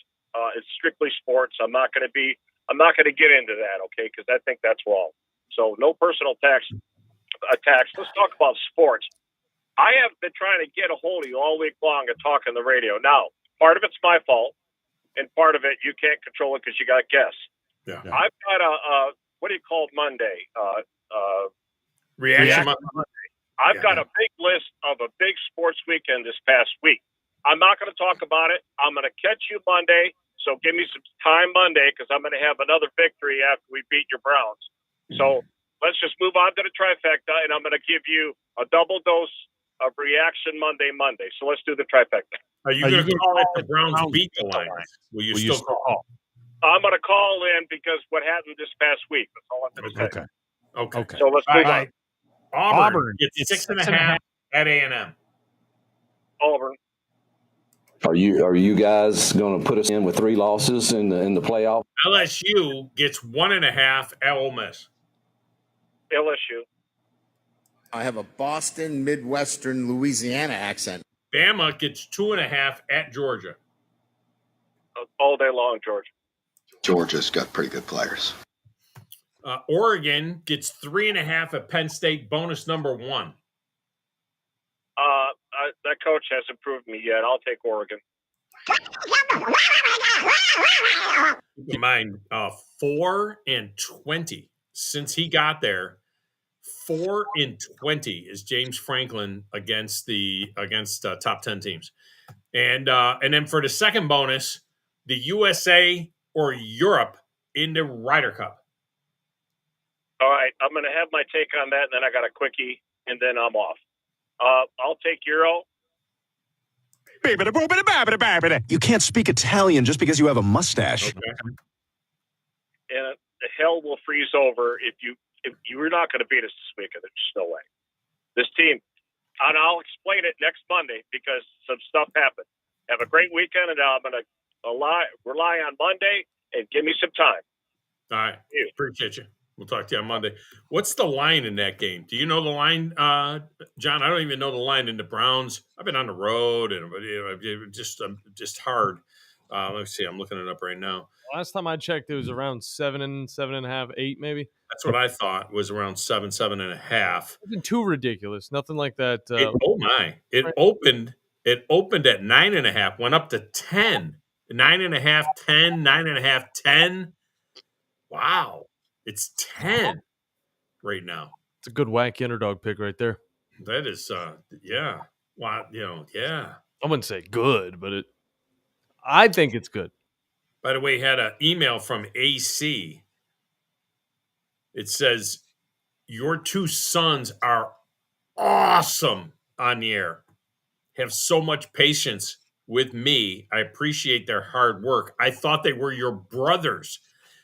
It's strictly sports. I'm not going to get into that, okay? Because I think that's wrong. So no personal attacks. Let's talk about sports. I have been trying to get a hold of you all week long and talk on the radio. Now, part of it's my fault, and part of it you can't control it because you got guests. Yeah. I've got a what do you call Monday? Reaction Monday. I've got a big list of a big sports weekend this past week. I'm not going to talk about it. I'm going to catch you Monday, so give me some time Monday because I'm going to have another victory after we beat your Browns. So let's just move on to the trifecta, and I'm going to give you a double dose of Reaction Monday. So let's do the trifecta. Are you going to call it the Browns beat the Lions? Will you still call? I'm going to call in because what happened this past week. That's all I'm going to say. Okay. So let's move on. Auburn gets 6.5 at A&M. Auburn. Are you guys going to put us in with 3 losses in the playoff? LSU gets 1.5 at Ole Miss. LSU. I have a Boston, Midwestern, Louisiana accent. Bama gets 2.5 at Georgia. All day long, Georgia. Georgia's got pretty good players. Oregon gets 3.5 at Penn State, bonus number 1. That coach hasn't proved me yet. I'll take Oregon. Keep in mind, 4-20 since he got there. 4-20 is James Franklin against top 10 teams, and then for the second bonus, the USA or Europe in the Ryder Cup. All right, I'm going to have my take on that, and then I got a quickie, and then I'm off. I'll take Euro. You can't speak Italian just because you have a mustache. Okay. And the hell will freeze over if you're not going to beat us this weekend. There's just no way. This team, and I'll explain it next Monday because some stuff happened. Have a great weekend, and I'm going to rely on Monday and give me some time. All right. Appreciate you. We'll talk to you on Monday. What's the line in that game? Do you know the line, John? I don't even know the line in the Browns. I've been on the road, and just hard. Let's see. I'm looking it up right now. Last time I checked, it was around 7.5, 8 maybe. That's what I thought was around 7.5. Nothing too ridiculous. Nothing like that. Oh my! It opened at 9.5, went up to 10. 9.5, 10, 9.5, 10. Wow. It's 10 right now. It's a good wacky underdog pick right there. That is, yeah. Well, yeah. I wouldn't say good, but I think it's good. By the way, had an email from AC. It says, your 2 sons are awesome on the air. Have so much patience with me. I appreciate their hard work. I thought they were your brothers.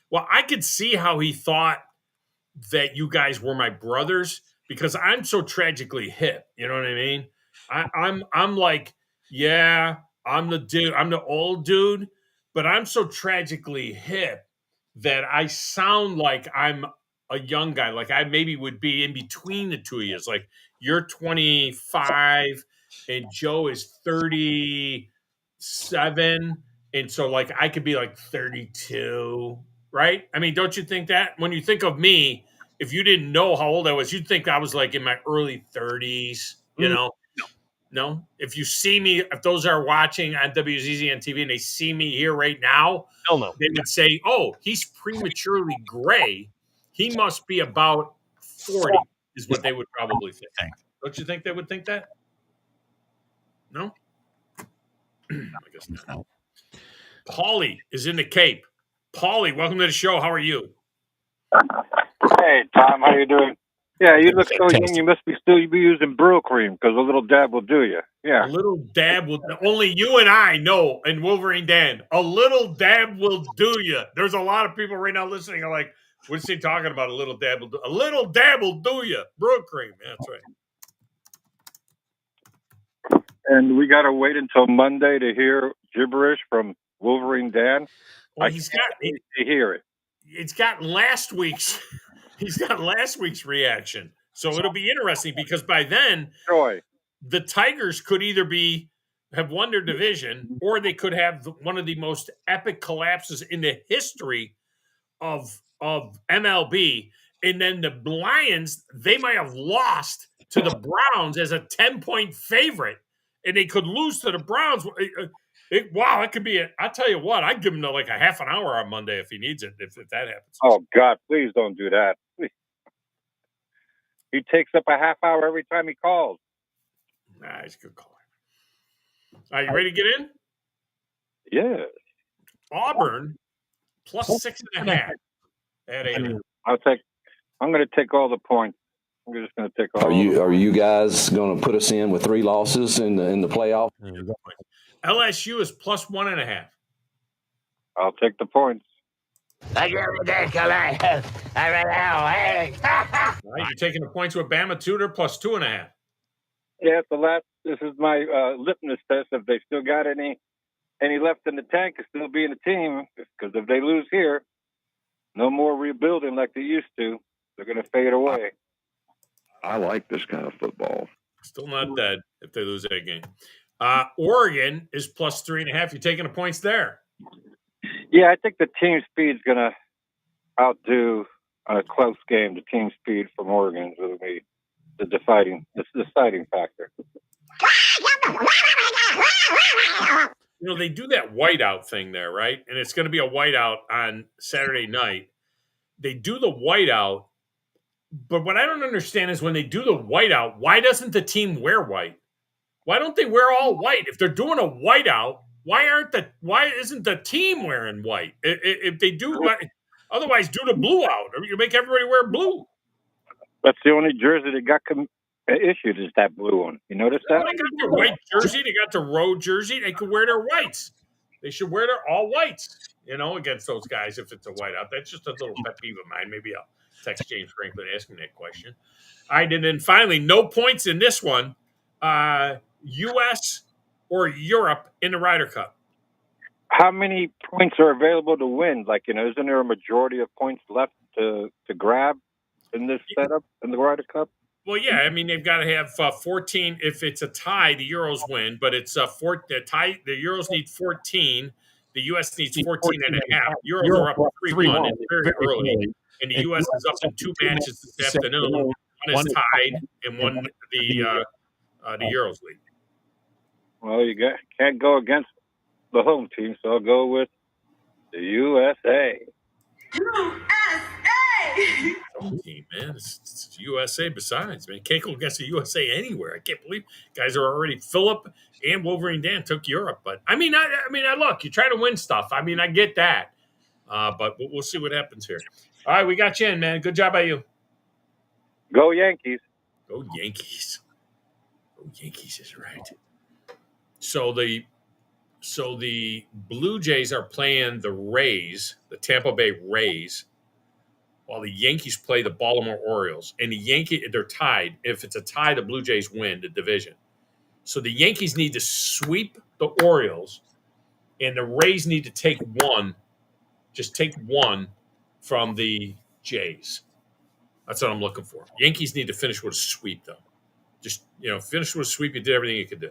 Well, I could see how he thought that you guys were my brothers because I'm so tragically hip. You know what I mean? I'm like, yeah, I'm the dude. I'm the old dude, but I'm so tragically hip that I sound like I'm a young guy. Like I maybe would be in between the two of you. Like you're 25 and Joe is 37. And so like I could be like 32. Right? I mean, don't you think that? When you think of me, if you didn't know how old I was, you'd think I was like in my early 30s, you know? No? If you see me, if those are watching on WZZN TV and they see me here right now, hell no. They would say, oh, he's prematurely gray. He must be about 40 is what they would probably think. Don't you think they would think that? No? I guess not. Paulie is in the Cape. Paulie, welcome to the show. How are you? Hey, Tom, how you doing? Yeah, you look so young. You must be still be using Brill cream because a little dab will do you. Yeah. A little dab will. Only you and I know, and Wolverine Dan. A little dab will do you. There's a lot of people right now listening. Are like, "What's he talking about? A little dab will do. A little dab will do you." Brew cream. Yeah, that's right. And we got to wait until Monday to hear gibberish from Wolverine Dan. Well, I can't wait to hear it. It's got last week's. He's got last week's reaction, so it'll be interesting because by then, the Tigers could either have won their division, or they could have one of the most epic collapses in the history of MLB. And then the Lions, they might have lost to the Browns as a 10-point favorite, and they could lose to the Browns. Wow, it could be. I'll tell you what, I'd give him like a half an hour on Monday if he needs it. If that happens. Oh God, please don't do that. He takes up a half hour every time he calls. Nah, he's a good caller. Are you ready to get in? Yeah. Auburn plus 6.5 at A&M. I'm going to take all the points. I'm just going to take all. Are you guys going to put us in with 3 losses in the playoff? LSU is plus 1.5. I'll take the points. You're taking the points with Bama Tudor plus 2.5. Yeah, this is my litmus test. If they still got any left in the tank, to still be in the team. Because if they lose here, no more rebuilding like they used to. They're going to fade away. I like this kind of football. Still not dead if they lose that game. Oregon is plus 3.5. You're taking the points there. Yeah, I think the team speed's going to outdo on a close game. The team speed from Oregon will be the deciding factor. You know, they do that whiteout thing there, right? And it's going to be a whiteout on Saturday night. They do the whiteout, but what I don't understand is when they do the whiteout, why doesn't the team wear white? Why don't they wear all white? If they're doing a whiteout, why isn't the team wearing white? If they do, otherwise do the blue out. Or you make everybody wear blue. That's the only jersey that got issued is that blue one. You notice that? They got their white jersey. They got the road jersey. They could wear their whites. They should wear their all whites, against those guys if it's a whiteout. That's just a little pet peeve of mine. Maybe I'll text James Franklin asking that question. All right, and then finally, no points in this one. U.S. or Europe in the Ryder Cup. How many points are available to win? Isn't there a majority of points left to grab in this setup in the Ryder Cup? Well, yeah. I mean, they've got to have 14. If it's a tie, the Euros win. But it's the tie. The Euros need 14. The U.S. needs 14.5. Euros are up 3-1. It's very early. And the U.S. is up in 2 matches this afternoon. One is tied, and one the Euros lead. Well, can't go against the home team, so I'll go with the USA. Home team, man. It's USA besides, man. Can't go against the USA anywhere. I can't believe guys are already. Phillip and Wolverine Dan took Europe. But, I mean, look, you try to win stuff. I mean, I get that. But we'll see what happens here. All right, we got you in, man. Good job by you. Go Yankees. Go Yankees. Go Yankees is right. So the Blue Jays are playing the Rays, the Tampa Bay Rays, while the Yankees play the Baltimore Orioles. And they're tied. If it's a tie, the Blue Jays win the division. So the Yankees need to sweep the Orioles, and the Rays need to take one from the Jays. That's what I'm looking for. Yankees need to finish with a sweep, though. Just, finish with a sweep. You did everything you could do.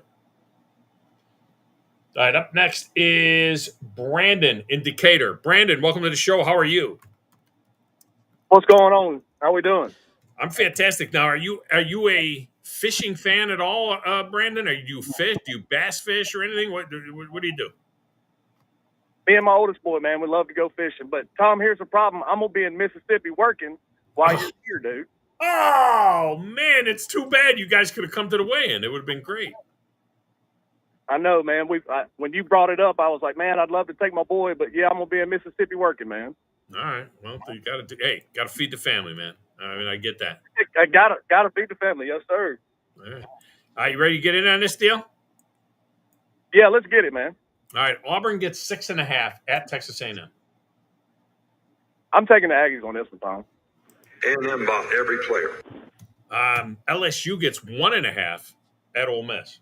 All right, up next is Brandon in Decatur. Brandon, welcome to the show. How are you? What's going on? How we doing? I'm fantastic. Now, are you a fishing fan at all, Brandon? Or do you fish? Do you bass fish or anything? What do you do? Me and my oldest boy, man, we love to go fishing. But, Tom, here's the problem. I'm going to be in Mississippi working while you're here, dude. Oh, man, it's too bad you guys could have come to the weigh-in. It would have been great. I know, man. When you brought it up, I was like, man, I'd love to take my boy, but yeah, I'm gonna be in Mississippi working, man. All right. Well, you got to feed the family, man. I mean, I get that. I gotta feed the family, yes, sir. All right. Are you ready to get in on this deal? Yeah, let's get it, man. All right. Auburn gets 6.5 at Texas A&M. I'm taking the Aggies on this one, Tom. A&M bought every player. LSU gets 1.5 at Ole Miss.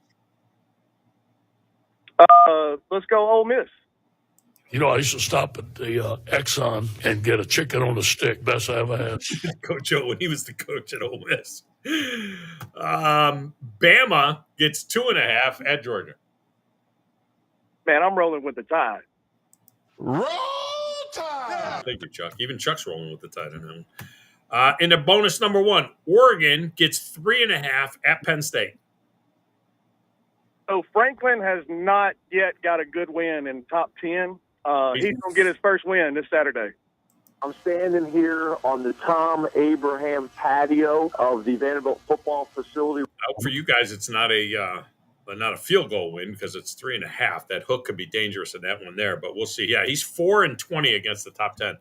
Let's go Ole Miss. You know, I used to stop at the Exxon and get a chicken on a stick. Best I ever had. Coach O, when he was the coach at Ole Miss. Bama gets 2.5 at Georgia. Man, I'm rolling with the Tide. Roll Tide! Thank you, Chuck. Even Chuck's rolling with the Tide on that one. In the bonus number 1, Oregon gets 3.5 at Penn State. So Franklin has not yet got a good win in top 10. He's going to get his first win this Saturday. I'm standing here on the Thom Abraham patio of the Vanderbilt football facility. For you guys, it's not a field goal win because it's 3.5. That hook could be dangerous in that one there, but we'll see. Yeah, he's 4-20 against the top 10.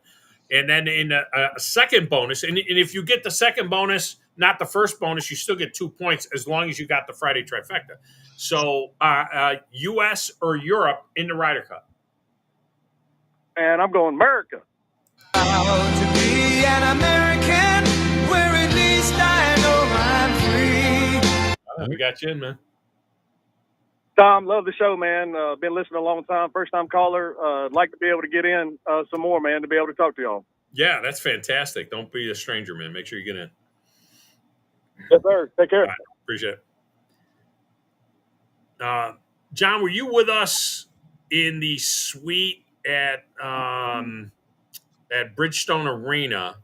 And then in a second bonus, and if you get the second bonus, not the first bonus, you still get 2 points as long as you got the Friday trifecta. So U.S. or Europe in the Ryder Cup. And I'm going America. To be an American, where at least I know I'm free. We got you in, man. Tom, love the show, man. Been listening a long time. First time caller. Like to be able to get in some more, man, to be able to talk to y'all. Yeah, that's fantastic. Don't be a stranger, man. Make sure you get in. Yes, sir. Take care. Right, appreciate it. John, were you with us in the suite at Bridgestone Arena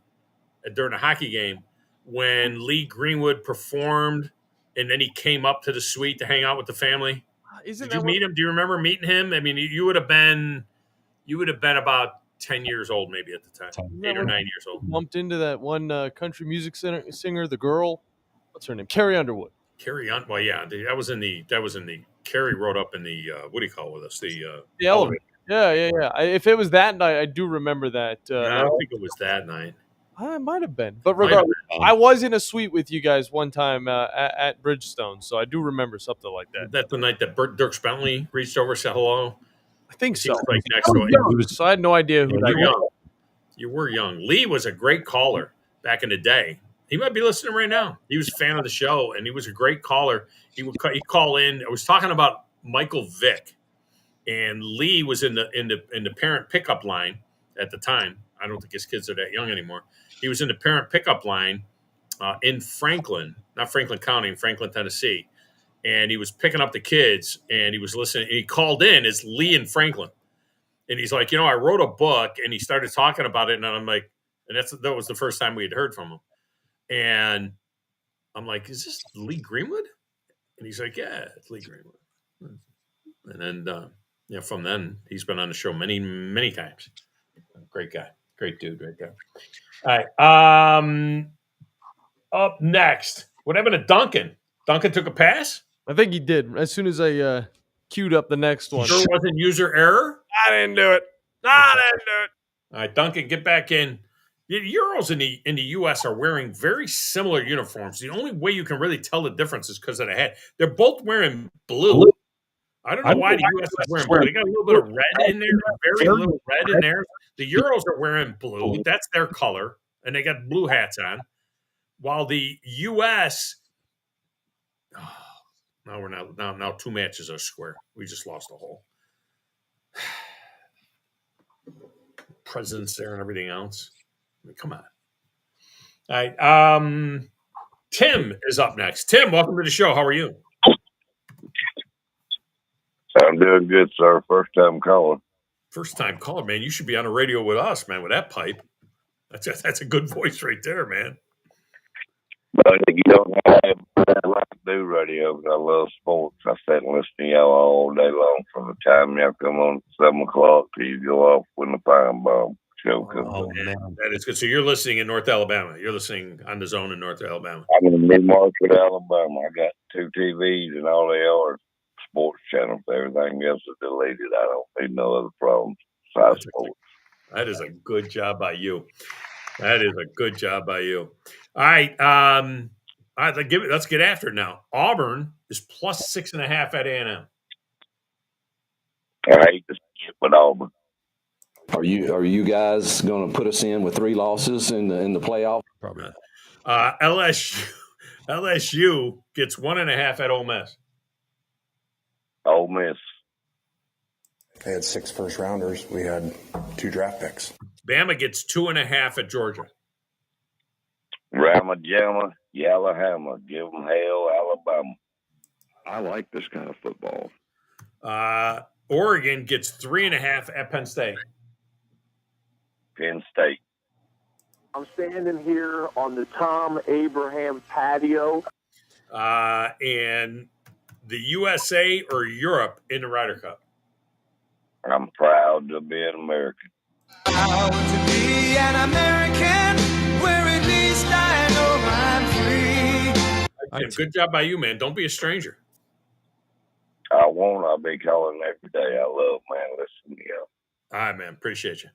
during a hockey game when Lee Greenwood performed and then he came up to the suite to hang out with the family? Did you meet him? Do you remember meeting him? I mean, you would have been about 10 years old maybe at the time, 8 or 9 years old. Bumped into that one country music singer, the girl. What's her name? Carrie Underwood. Well, yeah, that was in the Carrie wrote up in the what do you call it with us? The elevator. Yeah. If it was that night, I do remember that. I don't think it was that night. I might have been, but regardless, I was in a suite with you guys one time at Bridgestone, so I do remember something like that. That's the night that Dirk Bentley reached over, said hello. I think so. Like next door. So I had no idea who that was. You were young. Lee was a great caller back in the day. He might be listening right now. He was a fan of the show, and he was a great caller. He'd call in. I was talking about Michael Vick, and Lee was in the parent pickup line at the time. I don't think his kids are that young anymore. He was in the parent pickup line in Franklin, not Franklin County, in Franklin, Tennessee. And he was picking up the kids, and he was listening. And he called in as Lee in Franklin. And he's like, I wrote a book, and he started talking about it. And I'm like, and that was the first time we had heard from him. And I'm like, is this Lee Greenwood? And he's like, yeah, it's Lee Greenwood. And then, from then, he's been on the show many, many times. Great guy. Great dude right there. All right. Up next, what happened to Duncan? Duncan took a pass? I think he did. As soon as I queued up the next one. Sure wasn't user error? I didn't do it. All right, Duncan, get back in. The Euros in the U.S. are wearing very similar uniforms. The only way you can really tell the difference is because of the head. They're both wearing blue. I don't know why the U.S. is wearing blue. They got a little bit of red in there, very little red in there. The Euros are wearing blue. That's their color, and they got blue hats on. While the U.S. Now we're not. Now 2 matches are square. We just lost a hole. Presidents there and everything else. I mean, come on. All right. Tim is up next. Tim, welcome to the show. How are you? I'm doing good, sir. First time caller. First time caller, man. You should be on the radio with us, man, with that pipe. That's a good voice right there, man. But you don't have a lot to do radio because I love sports. I sit and listen to y'all all day long from the time y'all come on at 7 o'clock till you go off with the pine bomb. show comes Oh, on. man. That is good. So you're listening in North Alabama. You're listening on the Zone in North Alabama. I'm in mid-market, Alabama. I got 2 TVs and all they are sports channels. Everything else is deleted. I don't need no other problems besides sports. That is a good job by you. That is a good job by you. All right. Let's get after it now. Auburn is plus 6.5 at A&M. I hate to skip with Auburn. Are you guys going to put us in with 3 losses in the playoff? Probably not. LSU gets 1.5 at Ole Miss. Ole Miss. They had 6 first-rounders. We had 2 draft picks. Bama gets 2.5 at Georgia. Rama Jamma, Yallahama. Give them hell, Alabama. I like this kind of football. Oregon gets 3.5 at Penn State. Penn State. I'm standing here on the Thom Abraham patio. And the USA or Europe in the Ryder Cup? I'm proud to be an American. Proud to be an American, where at least I know I'm free. Tim, good job by you, man. Don't be a stranger. I won't. I'll be calling every day. I love, man, listening to you. All right, man. Appreciate you.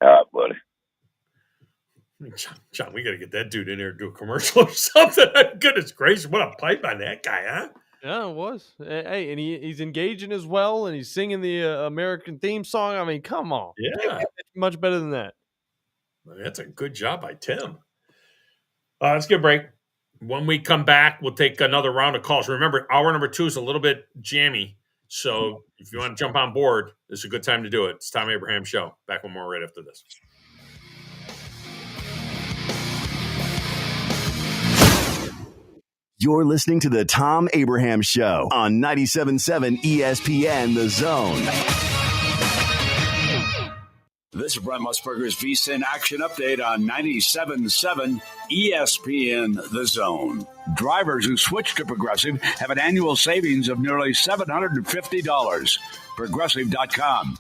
All right, buddy. John, we got to get that dude in here to do a commercial or something. Goodness gracious, what a pipe on that guy, huh? Yeah, it was. Hey, and he's engaging as well, and he's singing the American theme song. I mean, come on. Yeah. Much better than that. That's a good job by Tim. Let's get a break. When we come back, we'll take another round of calls. Remember, hour number 2 is a little bit jammy, so if you want to jump on board, this is a good time to do it. It's Thom Abraham Show. Back with more right after this. You're listening to the Thom Abraham Show on 97.7 ESPN The Zone. This is Brent Musburger's VSiN Action Update on 97.7 ESPN The Zone. Drivers who switch to Progressive have an annual savings of nearly $750. Progressive.com.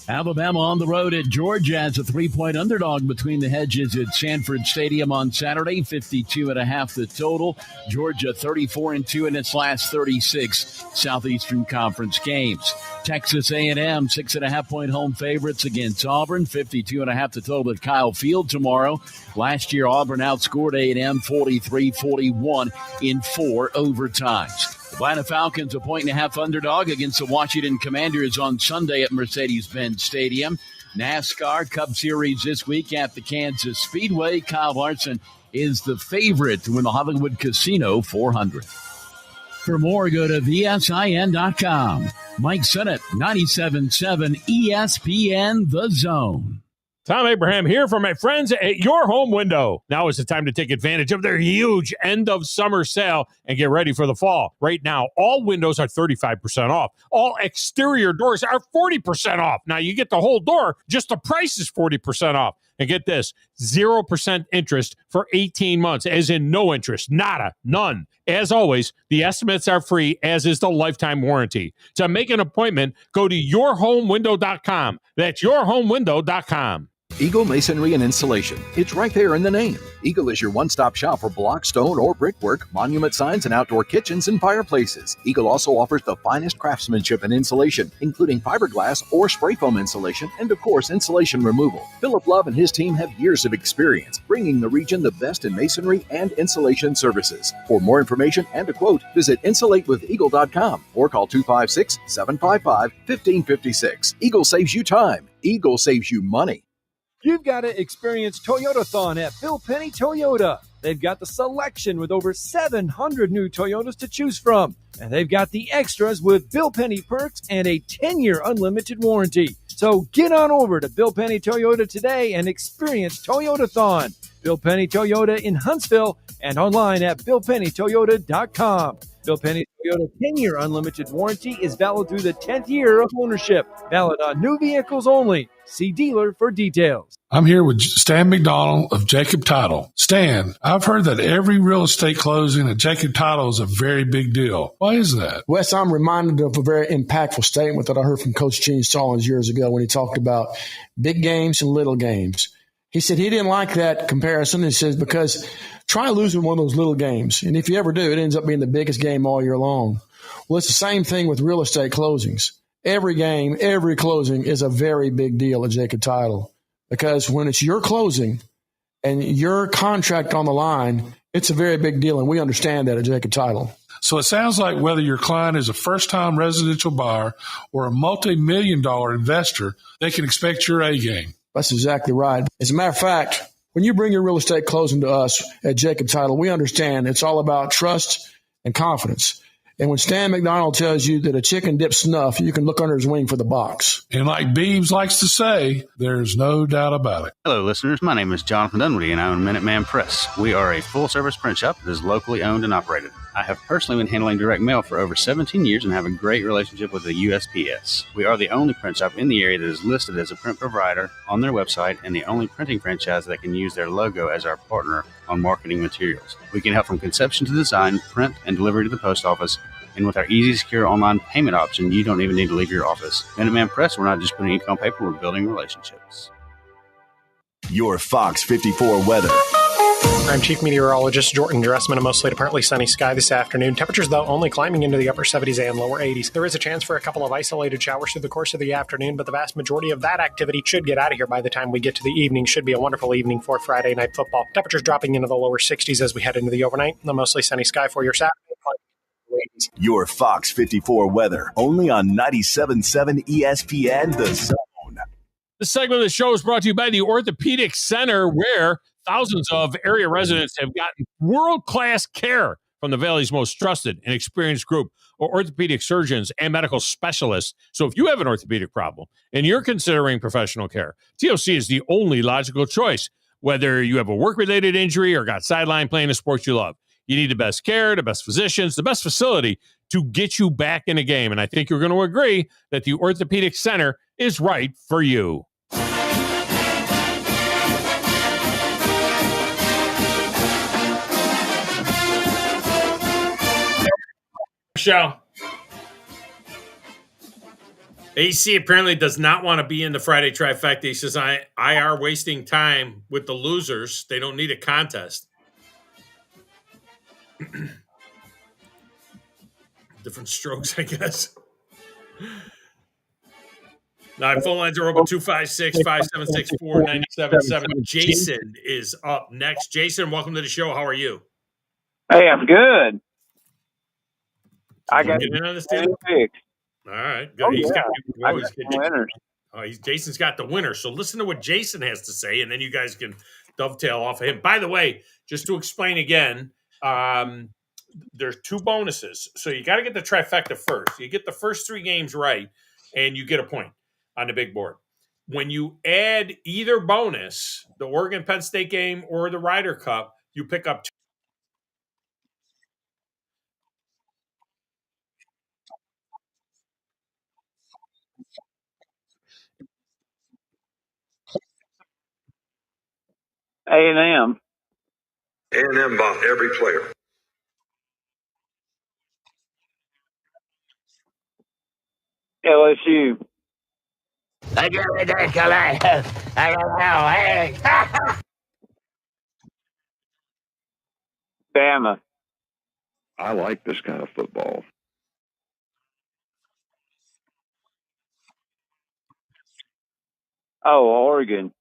Alabama on the road at Georgia as a 3-point underdog between the hedges at Sanford Stadium on Saturday. 52.5 the total. Georgia 34-2 in its last 36 Southeastern Conference games. Texas A&M 6.5-point home favorites against Auburn. 52.5 the total at Kyle Field tomorrow. Last year Auburn outscored A&M 43-41 in 4 overtimes. The Atlanta Falcons, a 1.5-point underdog against the Washington Commanders on Sunday at Mercedes-Benz Stadium. NASCAR Cup Series this week at the Kansas Speedway. Kyle Larson is the favorite to win the Hollywood Casino 400. For more, go to VSIN.com. Mike Sennett, 97.7 ESPN The Zone. Thom Abraham here for my friends at Your Home Window. Now is the time to take advantage of their huge end-of-summer sale and get ready for the fall. Right now, all windows are 35% off. All exterior doors are 40% off. Now, you get the whole door, just the price is 40% off. And get this, 0% interest for 18 months, as in no interest, nada, none. As always, the estimates are free, as is the lifetime warranty. To make an appointment, go to yourhomewindow.com. That's yourhomewindow.com. Eagle Masonry and Installation. It's right there in the name. Eagle is your one-stop shop for block, stone, or brickwork, monument signs, and outdoor kitchens and fireplaces. Eagle also offers the finest craftsmanship and insulation, including fiberglass or spray foam insulation, and of course, insulation removal. Philip Love and his team have years of experience, bringing the region the best in masonry and insulation services. For more information and a quote, visit insulatewitheagle.com or call 256-755-1556. Eagle saves you time. Eagle saves you money. You've got to experience Toyotathon at Bill Penny Toyota. They've got the selection with over 700 new Toyotas to choose from. And they've got the extras with Bill Penny perks and a 10-year unlimited warranty. So get on over to Bill Penny Toyota today and experience Toyotathon. Bill Penny Toyota in Huntsville and online at BillPennyToyota.com. Bill Penny's Toyota 10-year unlimited warranty is valid through the 10th year of ownership. Valid on new vehicles only. See dealer for details. I'm here with Stan McDonald of Jacob Title. Stan, I've heard that every real estate closing at Jacob Title is a very big deal. Why is that? Wes, I'm reminded of a very impactful statement that I heard from Coach Gene Stallings years ago when he talked about big games and little games. He said he didn't like that comparison. He says, because try losing one of those little games. And if you ever do, it ends up being the biggest game all year long. Well, it's the same thing with real estate closings. Every game, every closing is a very big deal at Jacob Title, because when it's your closing and your contract on the line, it's a very big deal. And we understand that at Jacob Title. So it sounds like whether your client is a first-time residential buyer or a multi-million-dollar investor, they can expect your A game. That's exactly right. As a matter of fact, when you bring your real estate closing to us at Jacob Title, we understand it's all about trust and confidence. And when Stan McDonald tells you that a chicken dips snuff, you can look under his wing for the box. And like Beebs likes to say, there's no doubt about it. Hello, listeners. My name is Jonathan Dunwoody, and I own Minuteman Press. We are a full-service print shop that is locally owned and operated. I have personally been handling direct mail for over 17 years and have a great relationship with the USPS. We are the only print shop in the area that is listed as a print provider on their website and the only printing franchise that can use their logo as our partner on marketing materials. We can help from conception to design, print, and delivery to the post office. And with our easy, secure online payment option, you don't even need to leave your office. Minuteman Press, we're not just putting ink on paper, we're building relationships. Your Fox 54 weather. I'm Chief Meteorologist Jordan Dressman. A mostly to partly sunny sky this afternoon. Temperatures, though, only climbing into the upper 70s and lower 80s. There is a chance for a couple of isolated showers through the course of the afternoon, but the vast majority of that activity should get out of here by the time we get to the evening. Should be a wonderful evening for Friday night football. Temperatures dropping into the lower 60s as we head into the overnight. The mostly sunny sky for your Saturday. Your Fox 54 weather, only on 97.7 ESPN The Zone. This segment of the show is brought to you by the Orthopedic Center, where thousands of area residents have gotten world-class care from the Valley's most trusted and experienced group of orthopedic surgeons and medical specialists. So if you have an orthopedic problem and you're considering professional care, TOC is the only logical choice. Whether you have a work-related injury or got sidelined playing a sport you love, you need the best care, the best physicians, the best facility to get you back in a game. And I think you're going to agree that the Orthopedic Center is right for you. Show. AC apparently does not want to be in the Friday trifecta. He says, I are wasting time with the losers. They don't need a contest. Different strokes, I guess. Now, phone lines are open 256-576-4977. Jason is up next. Jason, welcome to the show. How are you? Hey, I'm good. I got get in on this deal? All right, good. Oh, He's yeah. got winners. Jason's got the winner. So listen to what Jason has to say, and then you guys can dovetail off of him. By the way, just to explain again, there's two bonuses. So you got to get the trifecta first. You get the first three games right, and you get a point on the big board. When you add either bonus, the Oregon-Penn State game or the Ryder Cup, you pick up two. A&M. A&M bought every player. LSU. Bama. I like this kind of football. Oh, Oregon.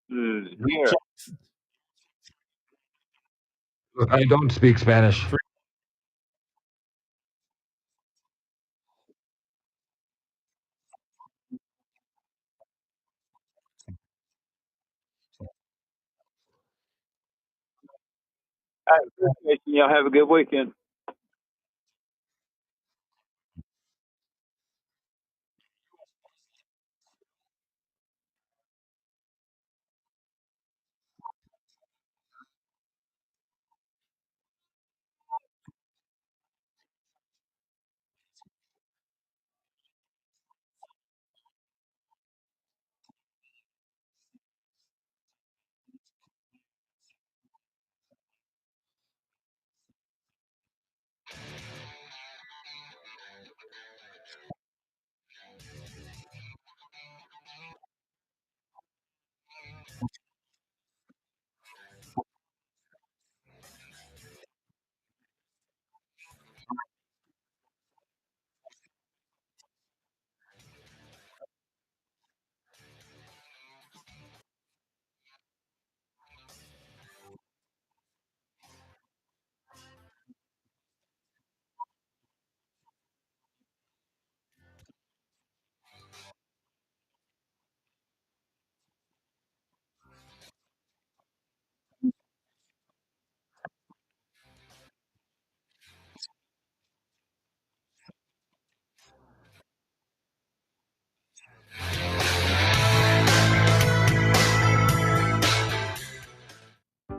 Here. I don't speak Spanish. Y'all have a good weekend.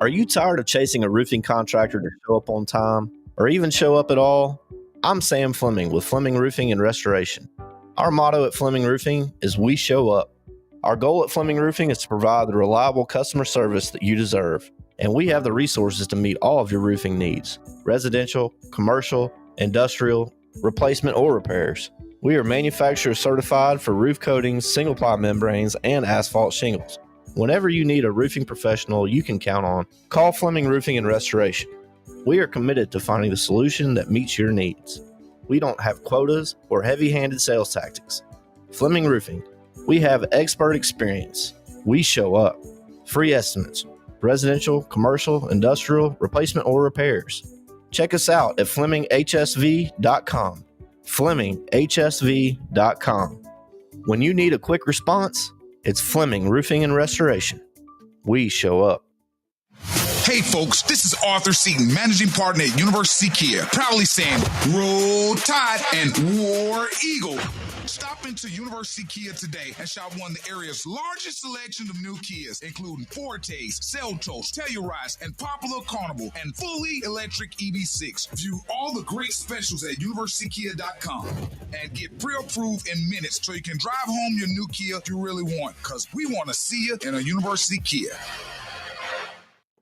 Are you tired of chasing a roofing contractor to show up on time or even show up at all? I'm Sam Fleming with Fleming Roofing and Restoration. Our motto at Fleming Roofing is we show up. Our goal at Fleming Roofing is to provide the reliable customer service that you deserve, and we have the resources to meet all of your roofing needs: residential, commercial, industrial, replacement, or repairs. We are manufacturer certified for roof coatings, single-ply membranes, and asphalt shingles. Whenever you need a roofing professional you can count on, call Fleming Roofing and Restoration. We are committed to finding the solution that meets your needs. We don't have quotas or heavy-handed sales tactics. Fleming Roofing, we have expert experience. We show up. Free estimates, residential, commercial, industrial, replacement, or repairs. Check us out at FlemingHSV.com. FlemingHSV.com. When you need a quick response, it's Fleming Roofing and Restoration. We show up. Hey folks, this is Arthur Seaton, managing partner at University Kia, proudly saying Roll Tide and War Eagle. Stop into University Kia today and shop one of the area's largest selection of new Kias, including Fortes, Seltos, Telluride, and Popular Carnival, and fully electric EV6. View all the great specials at universitykia.com and get pre-approved in minutes so you can drive home your new Kia you really want, because we want to see you in a University Kia.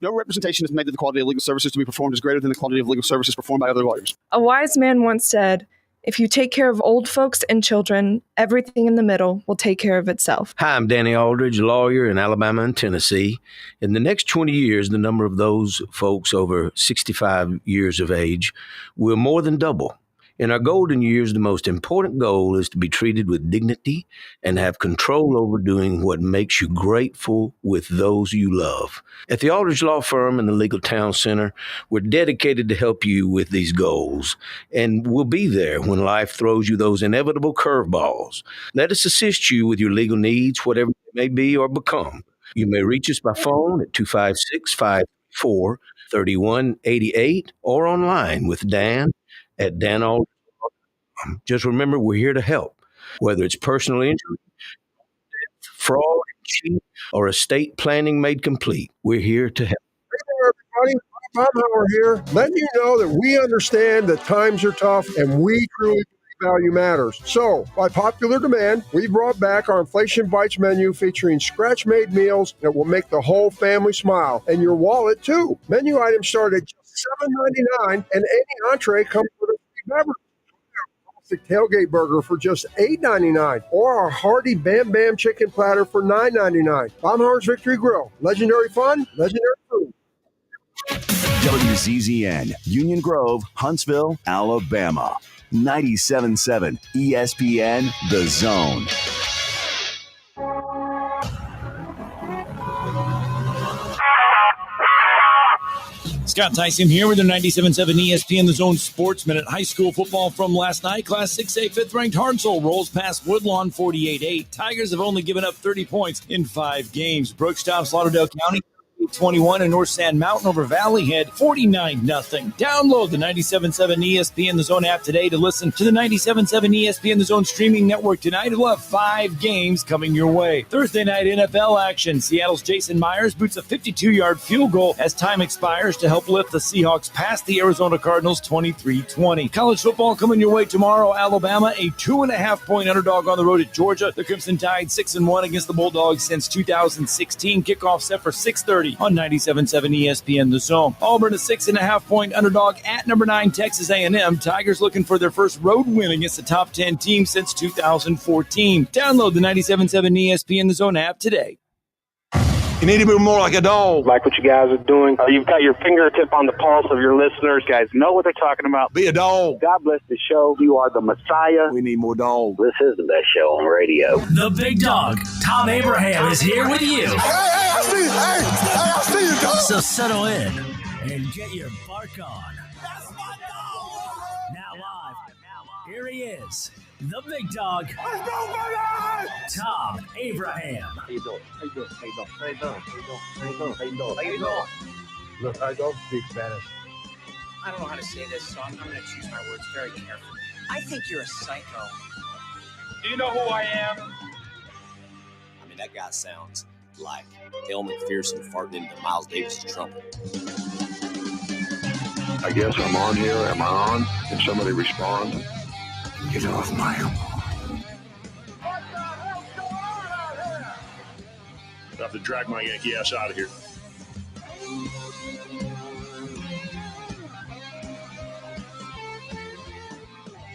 No representation is made that the quality of legal services to be performed is greater than the quality of legal services performed by other lawyers. A wise man once said, "If you take care of old folks and children, everything in the middle will take care of itself." Hi, I'm Danny Aldridge, lawyer in Alabama and Tennessee. In the next 20 years, the number of those folks over 65 years of age will more than double. In our golden years, the most important goal is to be treated with dignity and have control over doing what makes you grateful with those you love. At the Aldridge Law Firm in the Legal Town Center, we're dedicated to help you with these goals, and we'll be there when life throws you those inevitable curveballs. Let us assist you with your legal needs, whatever they may be or become. You may reach us by phone at 256-534-3188 or online with Dan at danaldridge.com. Just remember, we're here to help. Whether it's personal injury, fraud, cheat, or estate planning made complete, we're here to help. Hey there, everybody. Thom here, letting you know that we understand that times are tough and we truly value matters. So, by popular demand, we brought back our Inflation Bites menu featuring scratch-made meals that will make the whole family smile, and your wallet too. Menu items start at just $7.99, and any entree comes with a free beverage. Tailgate burger for just $8.99, or our hearty Bam Bam chicken platter for $9.99. Baumhauer's Victory Grill. Legendary fun, legendary food. WZZN, Union Grove, Huntsville, Alabama. 97.7 ESPN, The Zone. Scott Tyson here with the 97.7 ESPN The Zone Sports Minute. High school football from last night. Class 6A, 5th-ranked Hartselle rolls past Woodlawn 48-8. Tigers have only given up 30 points in 5 games. Brooks tops Lauderdale County 21, and North Sand Mountain over Valley Head 49-0. Download the 97.7 ESPN The Zone app today to listen to the 97.7 ESPN The Zone streaming network tonight. We'll have 5 games coming your way. Thursday night NFL action. Seattle's Jason Myers boots a 52-yard field goal as time expires to help lift the Seahawks past the Arizona Cardinals 23-20. College football coming your way tomorrow. Alabama, a 2.5-point underdog on the road at Georgia. The Crimson Tide 6-1 against the Bulldogs since 2016. Kickoff set for 6:30 on 97.7 ESPN The Zone. Auburn, a 6.5-point underdog at number 9 Texas A&M. Tigers looking for their first road win against the top 10 team since 2014. Download the 97.7 ESPN The Zone app today. You need to be more like a dog. Like what you guys are doing. You've got your fingertip on the pulse of your listeners. You guys know what they're talking about. Be a dog. God bless the show. You are the Messiah. We need more dogs. This is the best show on radio. The big dog, Thom Abraham, is here with you. Hey, I see you. I see you, dog. So settle in and get your bark on. That's my dog. Now live, here he is, the big dog. Let's go, baby! Thom Abraham. How you doing? How you doing? How you doing? How you doing? How you doing? How you doing? How you doing? How you doing? Look, I don't speak Spanish. I don't know how to say this, so I'm going to choose my words very carefully. I think you're a psycho. Do you know who I am? I mean, that guy sounds like Dale McPherson farting into Miles Davis' trumpet. I guess I'm on here. Am I on? Can somebody respond? Get off my lawn. I have to drag my Yankee ass out of here.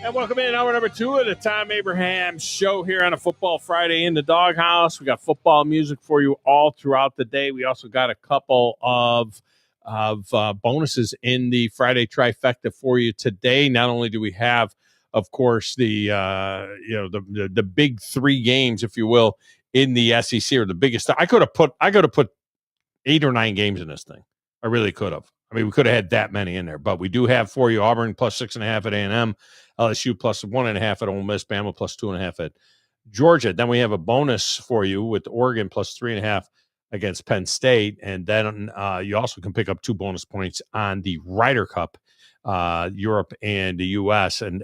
And welcome in hour number 2 of the Thom Abraham Show here on a Football Friday in the Doghouse. We got football music for you all throughout the day. We also got a couple of bonuses in the Friday trifecta for you today. Not only do we have, of course, the big 3 games, if you will, in the SEC, or the biggest. I could have put 8 or 9 games in this thing. I really could have. I mean, we could have had that many in there, but we do have for you Auburn plus 6.5 at A&M, LSU plus 1.5 at Ole Miss, Bama plus 2.5 at Georgia. Then we have a bonus for you with Oregon plus 3.5 against Penn State, and then you also can pick up 2 bonus points on the Ryder Cup, Europe and the U.S. And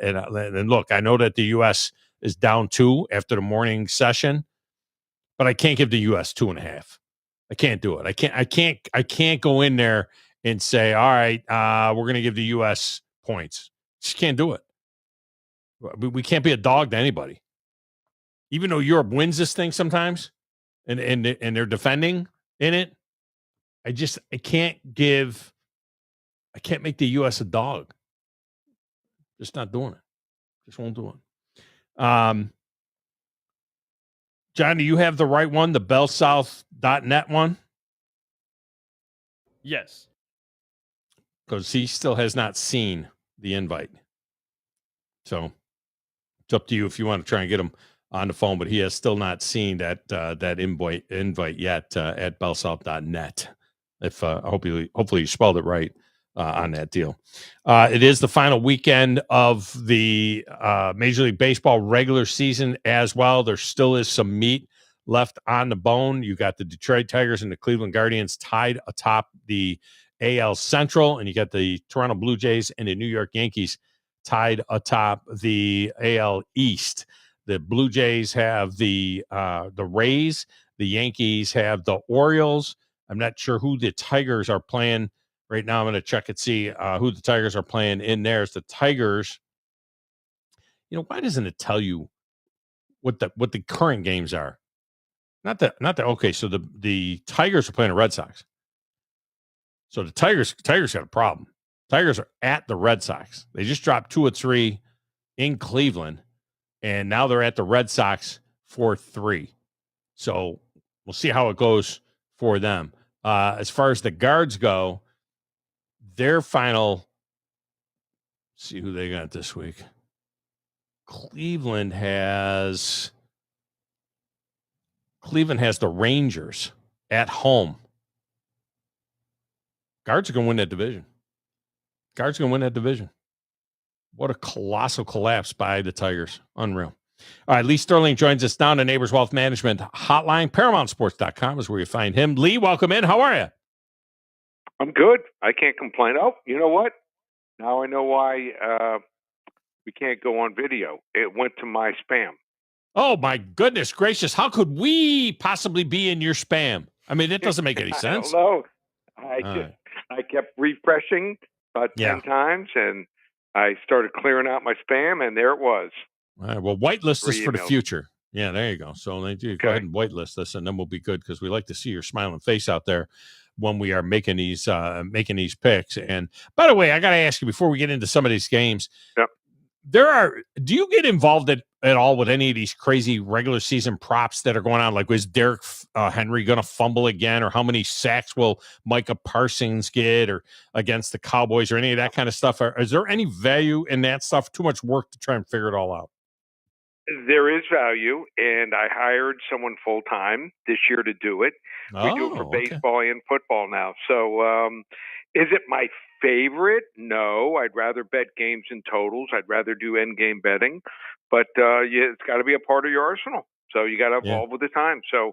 look, I know that the U.S. is down 2 after the morning session, but I can't give the U.S. 2.5. I can't do it. I can't go in there and say, all right, we're going to give the U.S. points. Just can't do it. We can't be a dog to anybody. Even though Europe wins this thing sometimes, and they're defending in it, I can't make the U.S. a dog. Just not doing it. Just won't do it. John, do you have the right one, the bellsouth.net one? Yes. Because he still has not seen the invite. So it's up to you if you want to try and get him on the phone, but he has still not seen that invite yet at bellsouth.net. Hopefully you spelled it right on that deal. It is the final weekend of the Major League Baseball regular season as well. There still is some meat left on the bone. You got the Detroit Tigers and the Cleveland Guardians tied atop the AL Central, and you got the Toronto Blue Jays and the New York Yankees tied atop the AL East. The Blue Jays have the Rays. The Yankees have the Orioles. I'm not sure who the Tigers are playing right now. I'm going to check and see who the Tigers are playing in there. It's the Tigers. Why doesn't it tell you what the current games are? Not that. Okay, so the Tigers are playing the Red Sox. So the Tigers got a problem. Tigers are at the Red Sox. They just dropped 2 or 3 in Cleveland, and now they're at the Red Sox for 3. So we'll see how it goes for them. As far as the Guards go, their final, see who they got this week. Cleveland has the Rangers at home. Guards are going to win that division. What a colossal collapse by the Tigers. Unreal. All right, Lee Sterling joins us down to Neighbors Wealth Management Hotline. ParamountSports.com is where you find him. Lee, welcome in. How are you? I'm good. I can't complain. Oh, you know what? Now I know why we can't go on video. It went to my spam. Oh, my goodness gracious. How could we possibly be in your spam? I mean, it doesn't make any sense. I don't know. I kept refreshing about 10 times, and I started clearing out my spam, and there it was. All right, well, whitelist this for the emails. future. Yeah, there you go. So go ahead and whitelist this, and then we'll be good because we like to see your smiling face out there when we are making these picks. And by the way, I got to ask you before we get into some of these games. Yep. do you get involved at all with any of these crazy regular season props that are going on? Like, was Derrick Henry going to fumble again, or how many sacks will Micah Parsons get, or against the Cowboys, or any of that kind of stuff? Or is there any value in that stuff? Too much work to try and figure it all out. There is value, and I hired someone full time this year to do it. We do it for baseball and football now. So, is it my favorite? No, I'd rather bet games and totals. I'd rather do end game betting, but yeah, it's got to be a part of your arsenal. So you got to evolve with the time. So,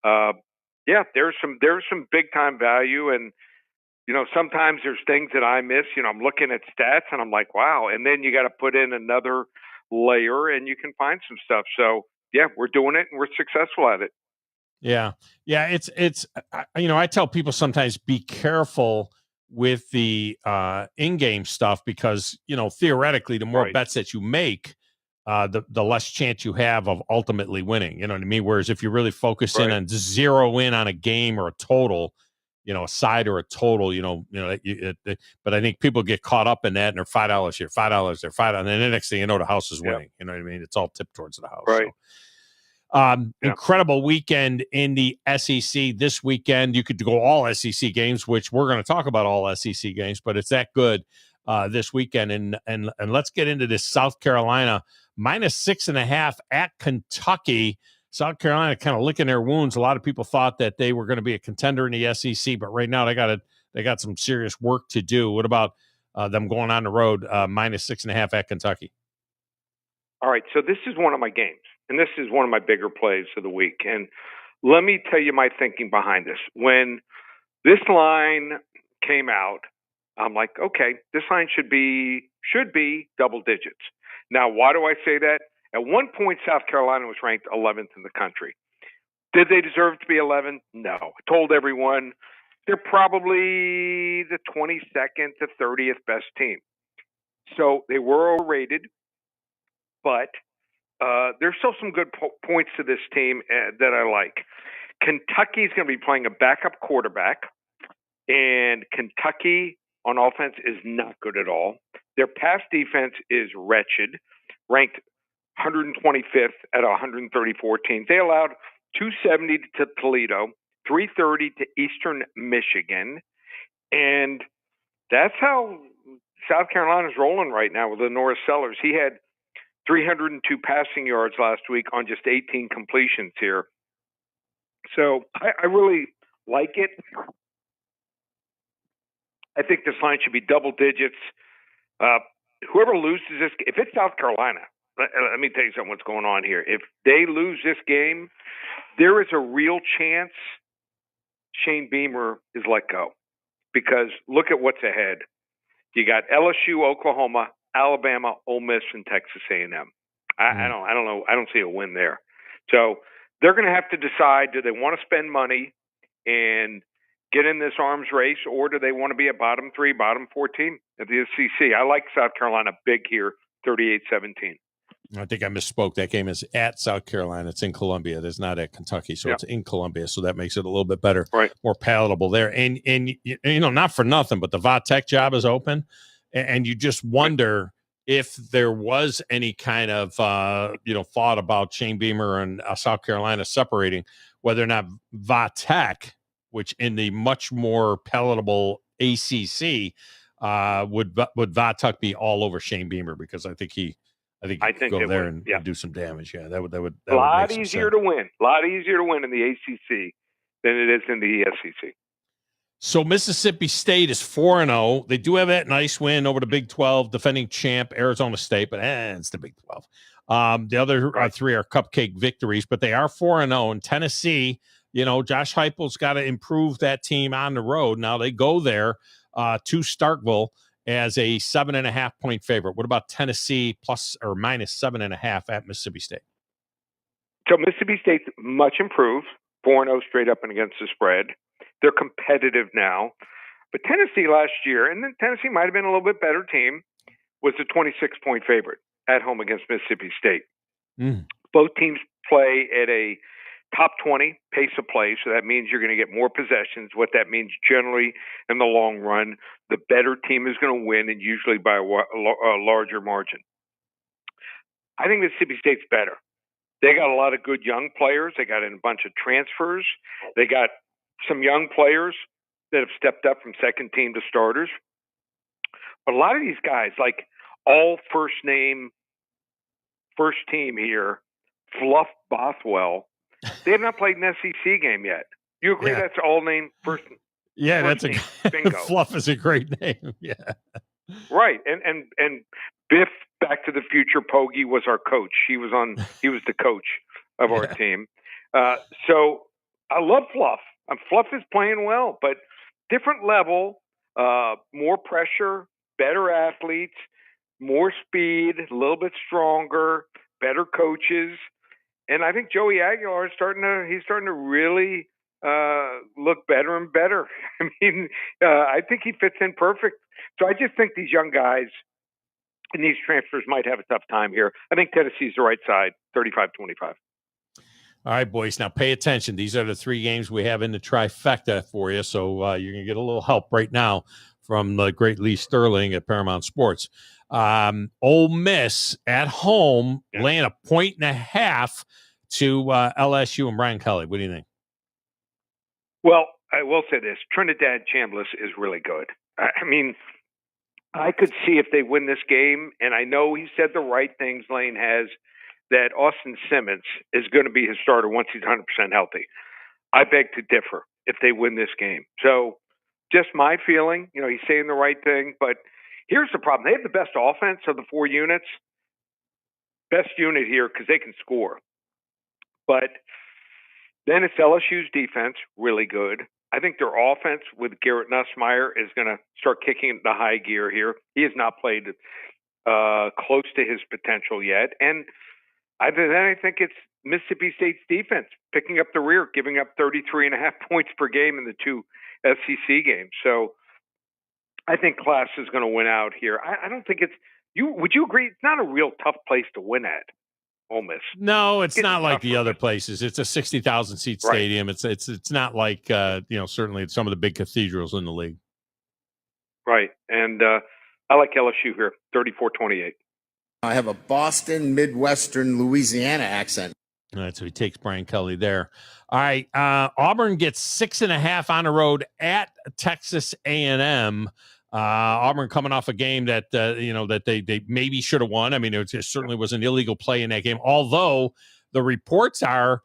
yeah, there's some big time value, and sometimes there's things that I miss. I'm looking at stats and I'm like, wow, and then you got to put in another layer and you can find some stuff. So yeah, we're doing it and we're successful at it. Yeah. It's I tell people sometimes be careful with the in-game stuff, because theoretically the more bets that you make, the less chance you have of ultimately winning. You know what I mean? Whereas if you really focus in and zero in on a game or a total, a side or a total, but I think people get caught up in that, and they're $5 here, $5 there, $5, and then the next thing you know, the house is winning. You know what I mean? It's all tipped towards the house. Right. So, incredible weekend in the SEC this weekend. You could go all SEC games, which we're going to talk about all SEC games, but it's that good this weekend. And let's get into this. South Carolina -6.5 at Kentucky. South Carolina kind of licking their wounds. A lot of people thought that they were going to be a contender in the SEC, but right now they got some serious work to do. What about them going on the road -6.5 at Kentucky? All right, so this is one of my games, and this is one of my bigger plays of the week. And let me tell you my thinking behind this. When this line came out, I'm like, okay, this line should be double digits. Now, why do I say that? At one point, South Carolina was ranked 11th in the country. Did they deserve to be 11th? No. I told everyone they're probably the 22nd to 30th best team. So they were overrated, but there's still some good points to this team that I like. Kentucky's going to be playing a backup quarterback, and Kentucky on offense is not good at all. Their pass defense is wretched, ranked 125th at 134 teams. They allowed 270 to Toledo, 330 to Eastern Michigan, and that's how South Carolina's rolling right now with Norris Sellers. He had 302 passing yards last week on just 18 completions here. So I really like it. I think this line should be double digits. Whoever loses this, if it's South Carolina, let me tell you something what's going on here. If they lose this game, there is a real chance Shane Beamer is let go. Because look at what's ahead. You got LSU, Oklahoma, Alabama, Ole Miss, and Texas A&M. I don't know. I don't see a win there. So they're going to have to decide, do they want to spend money and get in this arms race, or do they want to be a bottom 3, bottom 4 team at the SEC? I like South Carolina big here, 38-17. I think I misspoke. That game is at South Carolina. It's in Columbia. It's not at Kentucky, so it's in Columbia. So that makes it a little bit better, more palatable there. And not for nothing, but the Va-Tech job is open, and you just wonder if there was any kind of thought about Shane Beamer and South Carolina separating, whether or not Va-Tech, which in the much more palatable ACC, would Va-Tech be all over Shane Beamer, because I think he could go there and do some damage. Yeah, that would a lot easier to win. A lot easier to win in the ACC than it is in the SEC. So Mississippi State is 4-0. They do have that nice win over the Big 12 defending champ Arizona State, but it's the Big 12. The other three are cupcake victories, but they are 4-0. And Tennessee, Josh Heupel's got to improve that team on the road. Now they go there to Starkville as a 7.5 point favorite. What about Tennessee plus or -7.5 at Mississippi State? So Mississippi State's much improved, 4-0 straight up and against the spread. They're competitive now. But Tennessee last year, and then Tennessee might have been a little bit better team, was a 26 point favorite at home against Mississippi State. Both teams play at a top 20 pace of play, so that means you're going to get more possessions. What that means generally in the long run, the better team is going to win, and usually by a larger margin. I think Mississippi State's better. They got a lot of good young players. They got in a bunch of transfers. They got some young players that have stepped up from second team to starters. But a lot of these guys, like all first team here, Fluff Bothwell, they have not played an SEC game yet. You agree that's all name first? Yeah, first that's team. Bingo. Fluff is a great name. Yeah. Right. And Biff, Back to the Future Poggi was our coach. He was the coach of our team. So I love Fluff. Fluff is playing well, but different level, more pressure, better athletes, more speed, a little bit stronger, better coaches. And I think Joey Aguilar is starting to really look better and better. I mean, I think he fits in perfect. So I just think these young guys and these transfers might have a tough time here. I think Tennessee's the right side, 35-25. All right, boys. Now pay attention. These are the three games we have in the trifecta for you. So you're going to get a little help right now from the great Lee Sterling at Paramount Sports. Ole Miss at home, laying 1.5 to LSU and Brian Kelly. What do you think? Well, I will say this. Trinidad Chambliss is really good. I mean, I could see if they win this game, and I know he said the right things, Lane has, that Austin Simmons is going to be his starter once he's 100% healthy. I beg to differ if they win this game. So just my feeling, he's saying the right thing, but here's the problem. They have the best offense of the four units. Best unit here because they can score. But then it's LSU's defense, really good. I think their offense with Garrett Nussmeier is going to start kicking into high gear here. He has not played close to his potential yet. And then I think it's Mississippi State's defense picking up the rear, giving up 33.5 points per game in the two SEC games. So I think Class is going to win out here. I don't think would you agree? It's not a real tough place to win at. Ole Miss. No, it's not like the other places. It's a 60,000 seat stadium. Right. It's not like certainly some of the big cathedrals in the league. Right, and I like LSU here, 34-28. I have a Boston, Midwestern, Louisiana accent. All right, so he takes Brian Kelly there. All right, Auburn gets 6.5 on the road at Texas A&M. Auburn coming off a game that that they maybe should have won. I mean, it certainly was an illegal play in that game. Although the reports are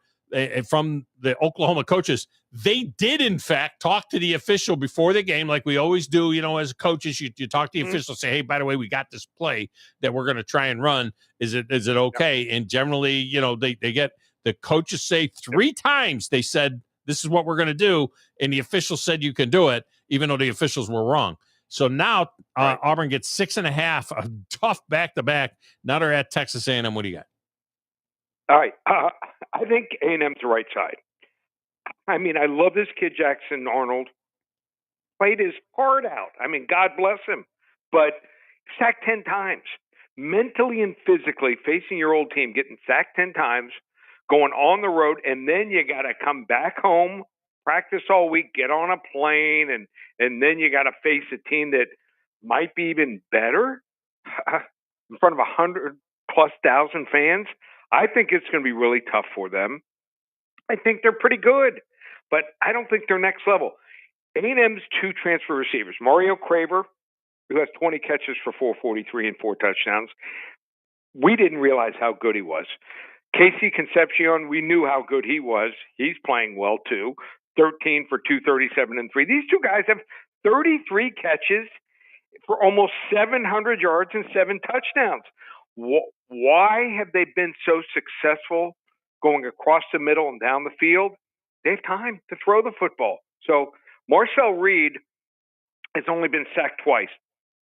from the Oklahoma coaches, they did in fact talk to the official before the game, like we always do. As coaches, you talk to the official, say, "Hey, by the way, we got this play that we're going to try and run. Is it okay?" And generally, they get the coaches say 3 times they said this is what we're going to do, and the official said you can do it, even though the officials were wrong. So now Auburn gets 6.5, a tough back-to-back. Now they're at Texas A&M. What do you got? All right. I think A&M's the right side. I mean, I love this kid, Jackson Arnold. Played his heart out. I mean, God bless him. But sacked 10 times. Mentally and physically facing your old team, getting sacked 10 times, going on the road, and then you got to come back home, practice all week, get on a plane, and then you got to face a team that might be even better in front of 100,000+ fans. I think it's going to be really tough for them. I think they're pretty good, but I don't think they're next level. A&M's 2 transfer receivers, Mario Craver, who has 20 catches for 443 and 4 touchdowns. We didn't realize how good he was. Casey Concepcion, we knew how good he was. He's playing well, too. 13 for 237 and 3. These 2 guys have 33 catches for almost 700 yards and 7 touchdowns. Why have they been so successful going across the middle and down the field? They have time to throw the football. So Marcel Reed has only been sacked twice.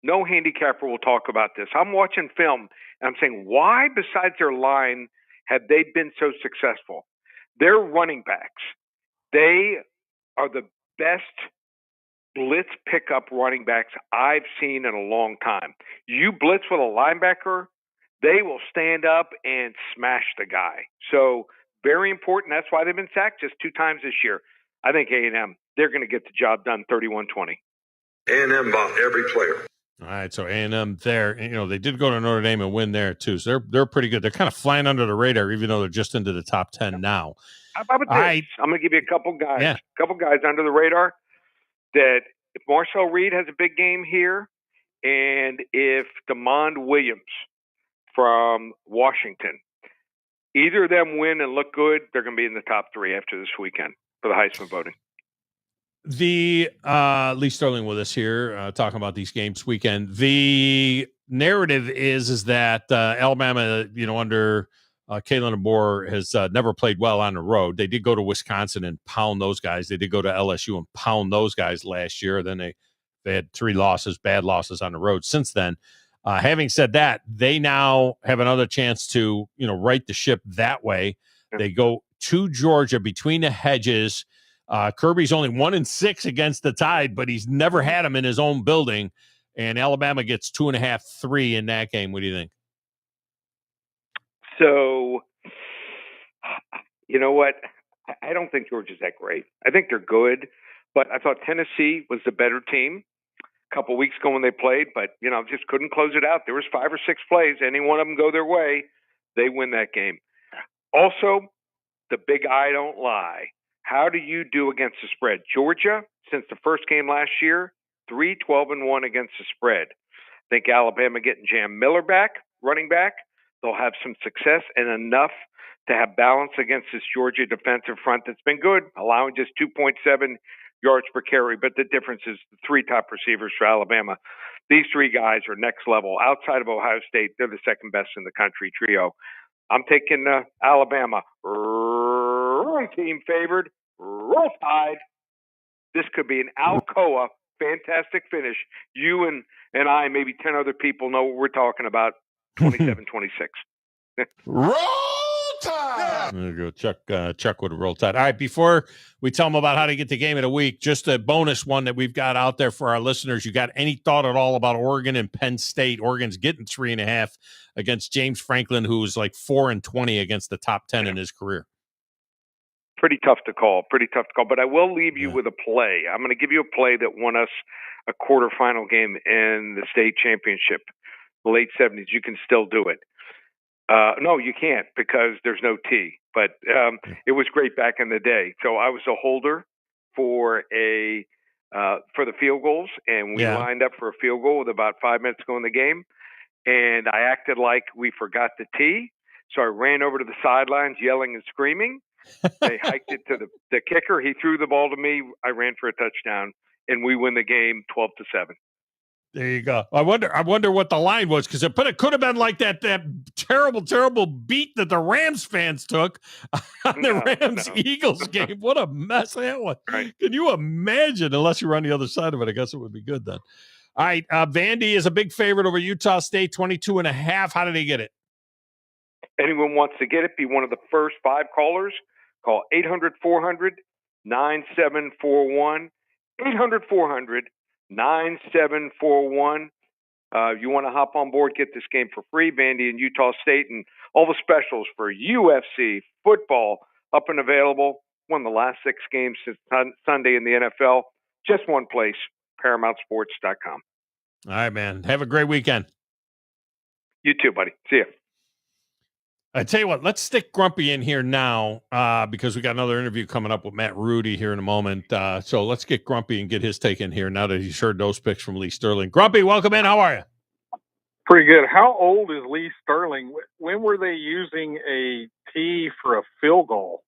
No handicapper will talk about this. I'm watching film, and I'm saying, why, besides their line, have they been so successful? Their running backs, they are the best blitz pickup running backs I've seen in a long time. You blitz with a linebacker, they will stand up and smash the guy. So very important. That's why they've been sacked just 2 times this year. I think A&M, they're going to get the job done 31-20. A&M bought every player. All right, so A&M there, they did go to Notre Dame and win there too. So they're pretty good. They're kind of flying under the radar, even though they're just into the top 10 now. How about this? I'm going to give you a couple guys under the radar that if Marcel Reed has a big game here, and if DeMond Williams from Washington, either of them win and look good, they're going to be in the top 3 after this weekend for the Heisman voting. The Lee Sterling with us here talking about these games weekend. The narrative is that Alabama, under Kalen DeBoer has never played well on the road. They did go to Wisconsin and pound those guys. They did go to LSU and pound those guys last year. Then they had 3 bad losses on the road since then. Having said that, they now have another chance to, right the ship that way. They go to Georgia between the hedges. Kirby's only 1-6 against the Tide, but he's never had him in his own building. And Alabama gets 2.5, 3 in that game. What do you think? So, you know what? I don't think Georgia's that great. I think they're good, but I thought Tennessee was the better team a couple weeks ago when they played, but, just couldn't close it out. There was 5 or 6 plays. Any one of them go their way, they win that game. Also, the big I don't lie. How do you do against the spread? Georgia, since the first game last year, 3-12-1 against the spread. I think Alabama getting Jam Miller back, running back. They'll have some success and enough to have balance against this Georgia defensive front that's been good, allowing just 2.7 yards per carry. But the difference is the 3 top receivers for Alabama. These 3 guys are next level. Outside of Ohio State, they're the second best in the country trio. I'm taking Alabama. Wrong team favored. Roll Tide. This could be an Alcoa fantastic finish. You and I, maybe 10 other people know what we're talking about. 27-26. Roll Tide. There you go. Chuck with a Roll Tide. All right, before we tell them about how to get the game of the week, just a bonus one that we've got out there for our listeners. You got any thought at all about Oregon and Penn State? Oregon's getting 3.5 against James Franklin, who was like 4-20 against the top 10 in his career. Pretty tough to call. But I will leave you with a play. I'm going to give you a play that won us a quarterfinal game in the state championship, the late 70s. You can still do it. No, you can't because there's no T. But it was great back in the day. So I was a holder for the field goals, and we lined up for a field goal with about 5 minutes to go in the game. And I acted like we forgot the T. So I ran over to the sidelines yelling and screaming. They hiked it to the kicker. He threw the ball to me. I ran for a touchdown, and we win the game 12-7. There you go. I wonder what the line was, because it could have been like that terrible beat that the Rams fans took on the Rams-Eagles game. What a mess that was. Right. Can you imagine? Unless you were on the other side of it, I guess it would be good then. All right, Vandy is a big favorite over Utah State, 22.5. How did they get it? Anyone wants to get it, be one of the first 5 callers. Call 800-400-9741. 800-400-9741. You want to hop on board, get this game for free. Vandy and Utah State and all the specials for UFC, football, up and available. Won the last 6 games since Sunday in the NFL. Just one place, ParamountSports.com. All right, man. Have a great weekend. You too, buddy. See ya. I tell you what, let's stick Grumpy in here now because we got another interview coming up with Matt Rudy here in a moment. So let's get Grumpy and get his take in here now that he's heard those picks from Lee Sterling. Grumpy, welcome in. How are you? Pretty good. How old is Lee Sterling? When were they using a tee for a field goal?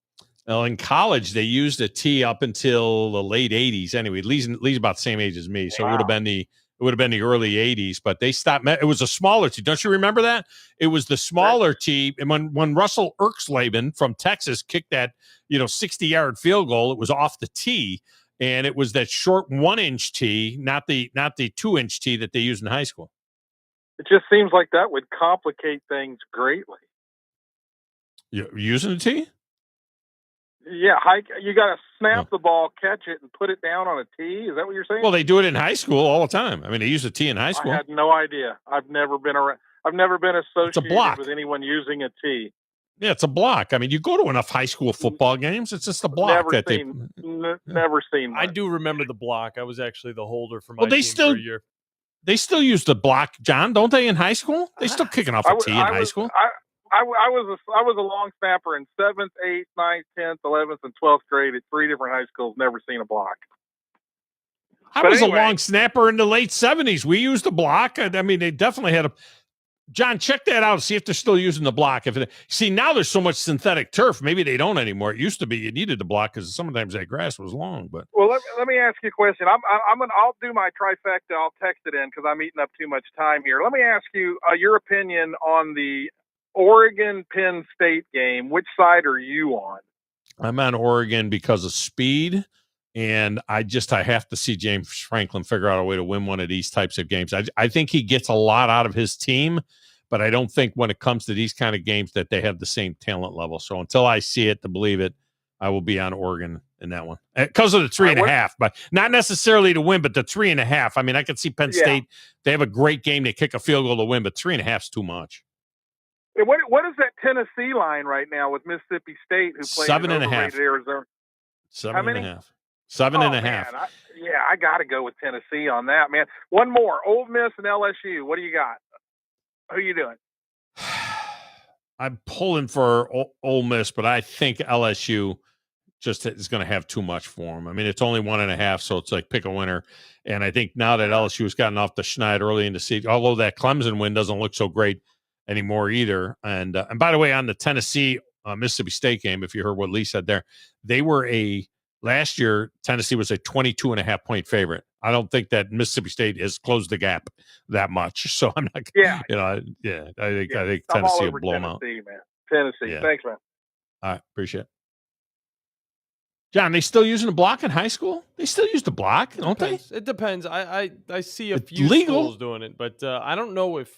Well, in college, they used a tee up until the late 80s. Anyway, Lee's about the same age as me, so it would have been the early 80s, but they stopped. It was a smaller tee. Don't you remember that? It was the smaller tee. And when Russell Erxleben from Texas kicked that, 60-yard field goal, it was off the tee, and it was that short 1-inch tee, not the 2-inch tee that they used in high school. It just seems like that would complicate things greatly. You're using a tee? Yeah, you got to snap the ball, catch it, and put it down on a tee. Is that what you're saying? Well, they do it in high school all the time. I mean, they use a tee in high school. I had no idea. I've never been associated with anyone using a tee. Yeah, it's a block. I mean, you go to enough high school football games. It's just a block. Never seen one. I do remember the block. I was actually the holder for my team they still for a year. They still use the block, John, don't they, in high school? They still kicking off a tee in high school? I was a long snapper in 7th, 8th, 9th, 10th, 11th, and 12th grade at 3 different high schools. Never seen a block. I was a long snapper in the late 70s. We used the block. I mean, they definitely had a. John, check that out. See if they're still using the block. See, now there's so much synthetic turf. Maybe they don't anymore. It used to be you needed the block because sometimes that grass was long. But well, let me ask you a question. I'll do my trifecta. I'll text it in because I'm eating up too much time here. Let me ask you your opinion on the Oregon-Penn State game. Which side are you on? I'm on Oregon because of speed. And I have to see James Franklin figure out a way to win one of these types of games. I think he gets a lot out of his team, but I don't think when it comes to these kind of games that they have the same talent level. So until I see it to believe it, I will be on Oregon in that one because of the 3.5, but not necessarily to win, but the 3.5. I mean, I could see Penn State. They have a great game. They kick a field goal to win, but 3.5 is too much. What is that Tennessee line right now with Mississippi State, who played 7.5 Arizona? 7.5. 7.5. I got to go with Tennessee on that, man. One more, Ole Miss and LSU. What do you got? Who you doing? I'm pulling for Ole Miss, but I think LSU just is going to have too much for them. I mean, it's only 1.5, so it's like pick a winner. And I think now that LSU has gotten off the schneid early in the season, although that Clemson win doesn't look so great anymore either. And by the way, on the Tennessee Mississippi State game, if you heard what Lee said there, they were last year, Tennessee was a 22.5 point favorite. I don't think that Mississippi State has closed the gap that much. So I'm not, I think Tennessee will blow them out. Man. Tennessee. Yeah. Thanks, man. All right. Appreciate it. John, they still using a block in high school? They still use the block, don't they? It depends. I see a few schools doing it, but I don't know if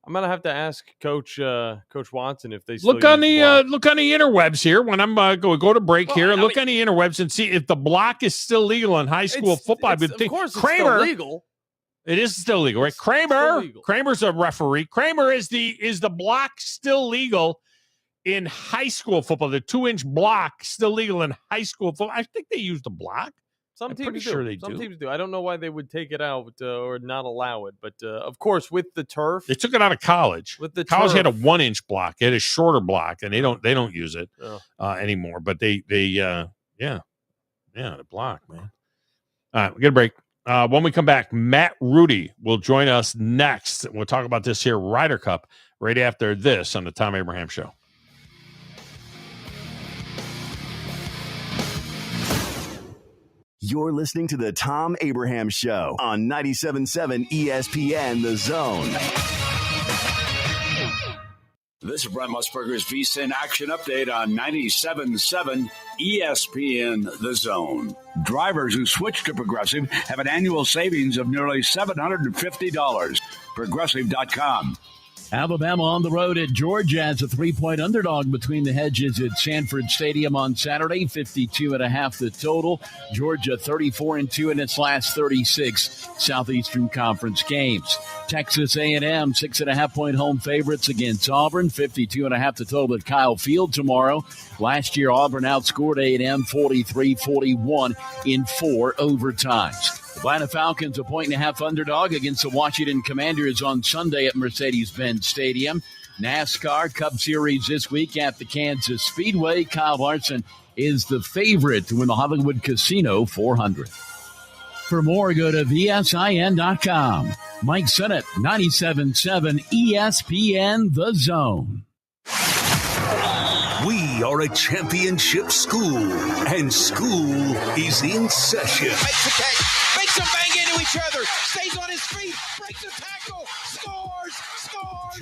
I'm gonna have to ask Coach Watson if they still look on the interwebs here when I'm go to break here. Look on the interwebs and see if the block is still legal in high school football. Of course, it's still legal. It is still legal, right? Kramer's a referee. Kramer is the block still legal in high school football? The 2-inch block still legal in high school football? I think they use the block. Some teams do. I don't know why they would take it out or not allow it, but of course with the turf, they took it out of college. With the college turf, had a 1-inch block. It had a shorter block, and they don't use it anymore. But the block, man. All right, we get a break. When we come back, Matt Rudy will join us next. We'll talk about this here Ryder Cup right after this on the Thom Abraham Show. You're listening to the Thom Abraham Show on 97.7 ESPN The Zone. This is Brent Musburger's VSiN Action Update on 97.7 ESPN The Zone. Drivers who switch to Progressive have an annual savings of nearly $750. Progressive.com. Alabama on the road at Georgia as a 3-point underdog between the hedges at Sanford Stadium on Saturday. 52.5 the total. Georgia 34-2 in its last 36 Southeastern Conference games. Texas A&M 6.5-point home favorites against Auburn. 52.5 the total at Kyle Field tomorrow. Last year Auburn outscored A&M 43-41 in 4 overtimes. Atlanta Falcons a 1.5 underdog against the Washington Commanders on Sunday at Mercedes-Benz Stadium. NASCAR Cup Series this week at the Kansas Speedway. Kyle Larson is the favorite to win the Hollywood Casino 400. For more, go to VSIN.com. Mike Sennett, 97.7 ESPN The Zone. We are a championship school, and school is in session. Makes the catch, makes them bang into each other, stays on his feet, breaks a tackle, scores!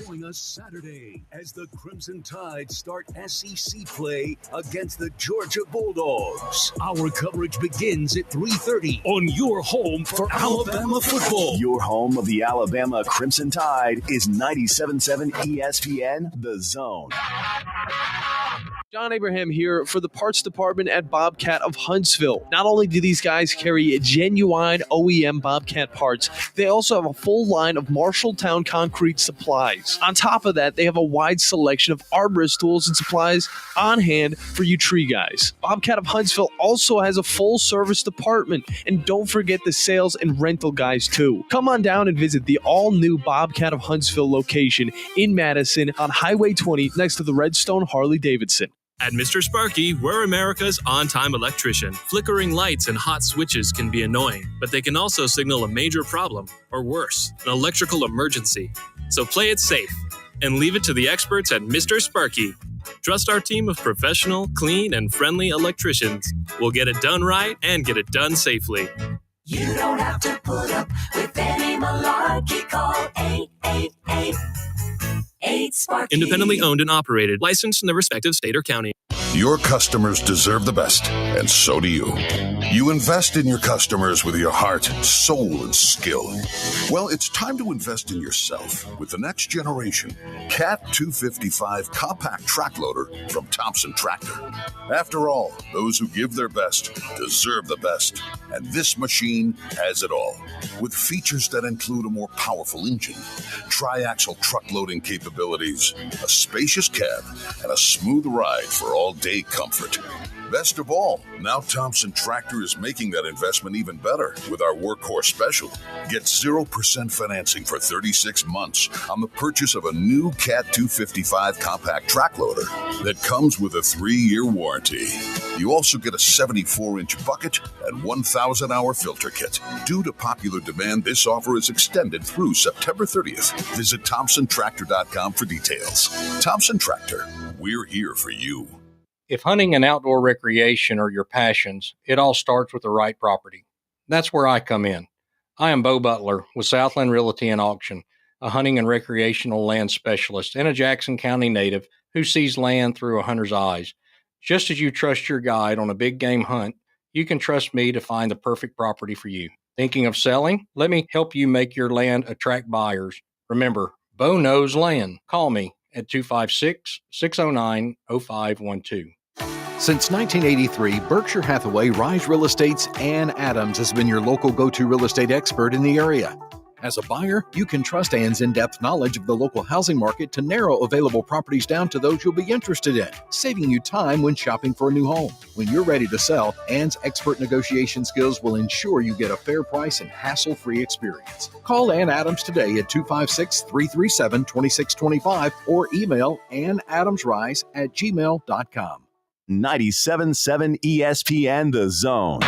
Join us Saturday as the Crimson Tide start SEC play against the Georgia Bulldogs. Our coverage begins at 3:30 on your home for Alabama football. Your home of the Alabama Crimson Tide is 97.7 ESPN The Zone. John Abraham here for the parts department at Bobcat of Huntsville. Not only do these guys carry genuine OEM Bobcat parts, they also have a full line of Marshalltown concrete supplies. On top of that, they have a wide selection of arborist tools and supplies on hand for you tree guys. Bobcat of Huntsville also has a full service department, and don't forget the sales and rental guys too. Come on down and visit the all-new Bobcat of Huntsville location in Madison on Highway 20 next to the Redstone Harley-Davidson. At Mr. Sparky, we're America's on-time electrician. Flickering lights and hot switches can be annoying, but they can also signal a major problem, or worse, an electrical emergency. So play it safe and leave it to the experts at Mr. Sparky. Trust our team of professional, clean, and friendly electricians. We'll get it done right and get it done safely. You don't have to put up with any malarkey. Call 888-8-Sparky. Independently owned and operated, licensed in the respective state or county. Your customers deserve the best, and so do you. You invest in your customers with your heart, soul, and skill. Well, it's time to invest in yourself with the next generation Cat 255 compact track loader from Thompson Tractor. After all, those who give their best deserve the best, and this machine has it all. With features that include a more powerful engine, tri-axle truck loading capabilities, a spacious cab, and a smooth ride for all-day comfort. Best of all, now Thompson Tractor is making that investment even better with our workhorse special. Get 0% financing for 36 months on the purchase of a new Cat 255 compact track loader that comes with a 3-year warranty. You also get a 74-inch bucket and 1,000-hour filter kit. Due to popular demand, this offer is extended through September 30th. Visit ThompsonTractor.com for details. Thompson Tractor, we're here for you. If hunting and outdoor recreation are your passions, it all starts with the right property. That's where I come in. I am Bo Butler with Southland Realty and Auction, a hunting and recreational land specialist and a Jackson County native who sees land through a hunter's eyes. Just as you trust your guide on a big game hunt, you can trust me to find the perfect property for you. Thinking of selling? Let me help you make your land attract buyers. Remember, Bo knows land. Call me at 256-609-0512. Since 1983, Berkshire Hathaway Rise Real Estate's Ann Adams has been your local go-to real estate expert in the area. As a buyer, you can trust Ann's in-depth knowledge of the local housing market to narrow available properties down to those you'll be interested in, saving you time when shopping for a new home. When you're ready to sell, Ann's expert negotiation skills will ensure you get a fair price and hassle-free experience. Call Ann Adams today at 256-337-2625 or email annadamsrise@gmail.com. 97.7 ESPN The Zone.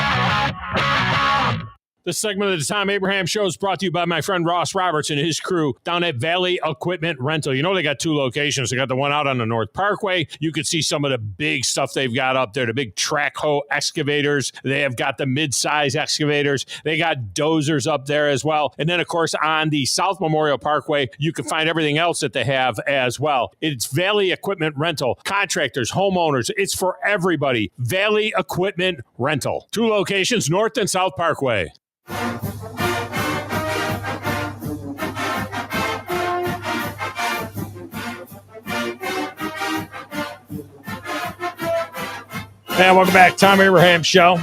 This segment of the Thom Abraham Show is brought to you by my friend Ross Roberts and his crew down at Valley Equipment Rental. You know they got 2 locations. They got the one out on the North Parkway. You can see some of the big stuff they've got up there, the big track hoe excavators. They have got the mid-size excavators. They got dozers up there as well. And then, of course, on the South Memorial Parkway, you can find everything else that they have as well. It's Valley Equipment Rental. Contractors, homeowners, it's for everybody. Valley Equipment Rental. 2 locations, North and South Parkway. And welcome back, Thom Abraham Show.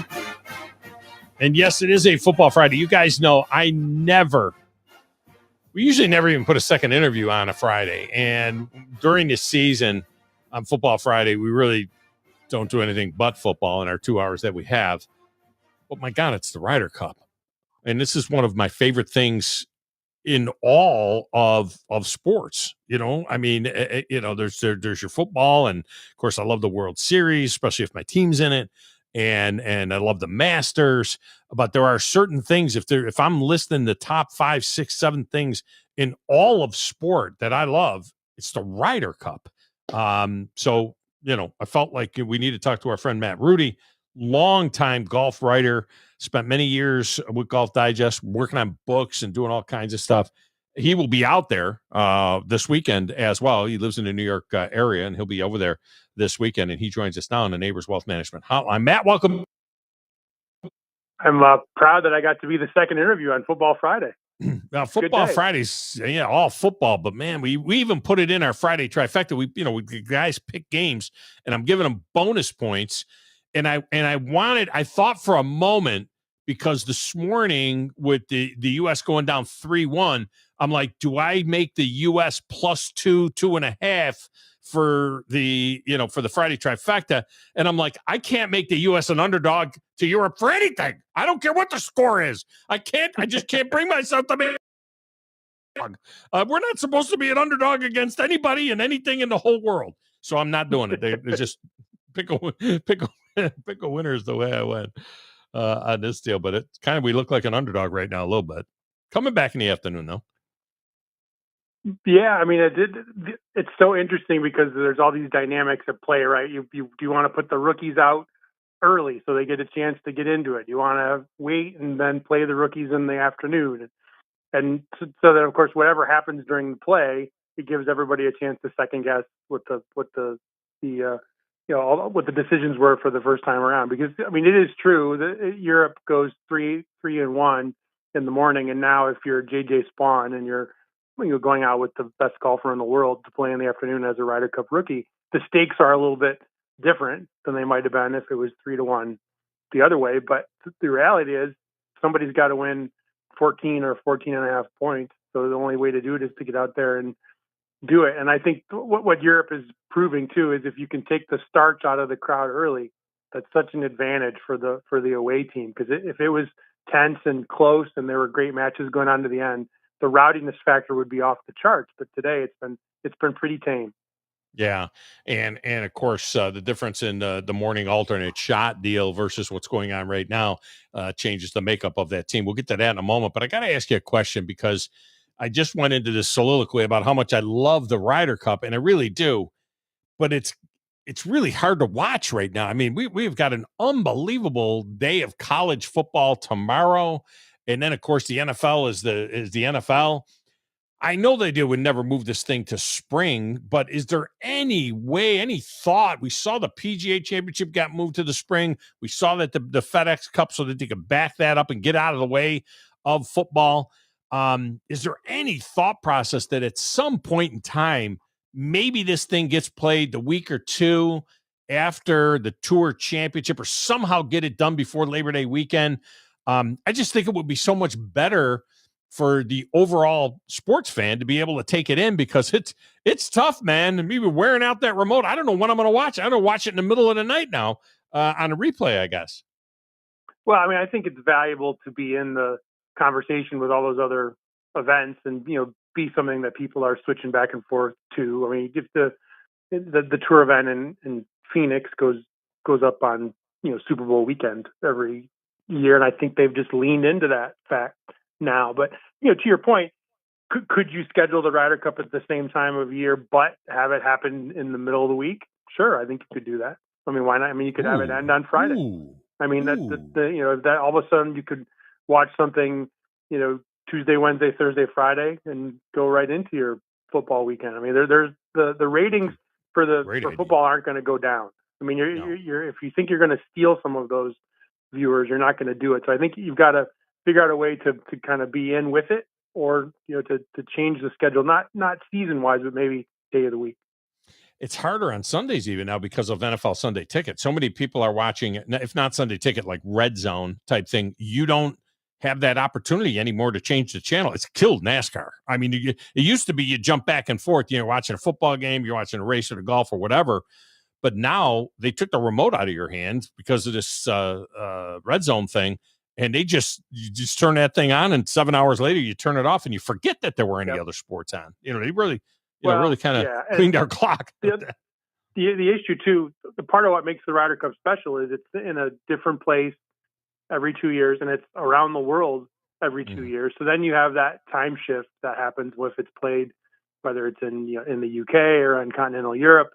And yes, it is a Football Friday. You guys know we usually never even put a second interview on a Friday. And during the season on Football Friday, we really don't do anything but football in our 2 hours that we have. But my God, it's the Ryder Cup. And this is one of my favorite things in all of sports. You know, I mean, there's your football. And of course, I love the World Series, especially if my team's in it. And I love the Masters. But there are certain things, if I'm listing the top 5, 6, 7 things in all of sport that I love, it's the Ryder Cup. So, I felt like we need to talk to our friend Matt Rudy, longtime golf writer, spent many years with Golf Digest, working on books and doing all kinds of stuff. He will be out there this weekend as well. He lives in the New York area, and he'll be over there this weekend, and he joins us now on the Neighbors Wealth Management Hotline. Matt, welcome. I'm proud that I got to be the second interview on Football Friday. Football Fridays, yeah, all football. But man, we even put it in our Friday trifecta. We guys pick games, and I'm giving them bonus points. And I thought for a moment, because this morning with the U.S. going down 3-1, I'm like, do I make the U.S. plus 2.5 for the Friday trifecta? And I'm like, I can't make the U.S. an underdog to Europe for anything. I don't care what the score is. I just can't bring myself to make. We're not supposed to be an underdog against anybody and anything in the whole world. So I'm not doing it. They just pick a winner is the way I went on this deal. But it's kind of, we look like an underdog right now a little bit. Coming back in the afternoon, though. Yeah, I mean, it's so interesting because there's all these dynamics at play, right? Do you want to put the rookies out early so they get a chance to get into it? You want to wait and then play the rookies in the afternoon? And so that, of course, whatever happens during the play, it gives everybody a chance to second guess what the what the decisions were for the first time around. Because I mean, it is true that Europe goes 3-1 in the morning, and now if you're JJ Spawn and you're going out with the best golfer in the world to play in the afternoon as a Ryder Cup rookie, the stakes are a little bit different than they might have been if it was 3-1 the other way. But the reality is somebody's got to win 14 or 14 and a half points. So the only way to do it is to get out there and do it. And I think what Europe is proving too is if you can take the starch out of the crowd early, that's such an advantage for the away team. Because if it was tense and close and there were great matches going on to the end, the rowdiness factor would be off the charts. But today it's been pretty tame. Yeah, and of course the difference in the morning alternate shot deal versus what's going on right now changes the makeup of that team. We'll get to that in a moment, but I got to ask you a question because I just went into this soliloquy about how much I love the Ryder Cup, and I really do, but it's really hard to watch right now. I mean, we've got an unbelievable day of college football tomorrow, and then of course the NFL is the NFL. I know they would never move this thing to spring, but is there any way, any thought? We saw the PGA Championship got moved to the spring. We saw that the FedEx Cup so that they could back that up and get out of the way of football. Is there any thought process that at some point in time, maybe this thing gets played the week or two after the Tour Championship or somehow get it done before Labor Day weekend? I just think it would be so much better for the overall sports fan to be able to take it in because it's tough, man. And maybe wearing out that remote. I don't know when I'm going to watch it. I'm going to watch it in the middle of the night now on a replay, I guess. Well, I mean, I think it's valuable to be in the conversation with all those other events and, be something that people are switching back and forth to. I mean, if the tour event in Phoenix goes up on, Super Bowl weekend every year. And I think they've just leaned into that fact now. But, to your point, could you schedule the Ryder Cup at the same time of year, but have it happen in the middle of the week? Sure. I think you could do that. I mean, why not? I mean, you could have it end on Friday. I mean, that all of a sudden you could watch something, Tuesday, Wednesday, Thursday, Friday, and go right into your football weekend. I mean, there's the ratings for football aren't going to go down. I mean, you're if you think you're going to steal some of those viewers, you're not going to do it. So I think you've got to figure out a way to kind of be in with it, or to change the schedule, not season wise, but maybe day of the week. It's harder on Sundays even now because of NFL Sunday Ticket. So many people are watching, if not Sunday Ticket, like Red Zone type thing. You don't have that opportunity anymore to change the channel. It's killed NASCAR. I mean, it used to be you jump back and forth. You're watching a football game, you're watching a race or a golf or whatever. But now they took the remote out of your hands because of this Red Zone thing. And you just turn that thing on, and 7 hours later you turn it off, and you forget that there were any other sports on. They really, really kind of cleaned our clock. The issue too, the part of what makes the Ryder Cup special is it's in a different place every 2 years, and it's around the world every 2 years. So then you have that time shift that happens if it's played, whether it's in the UK or in continental Europe.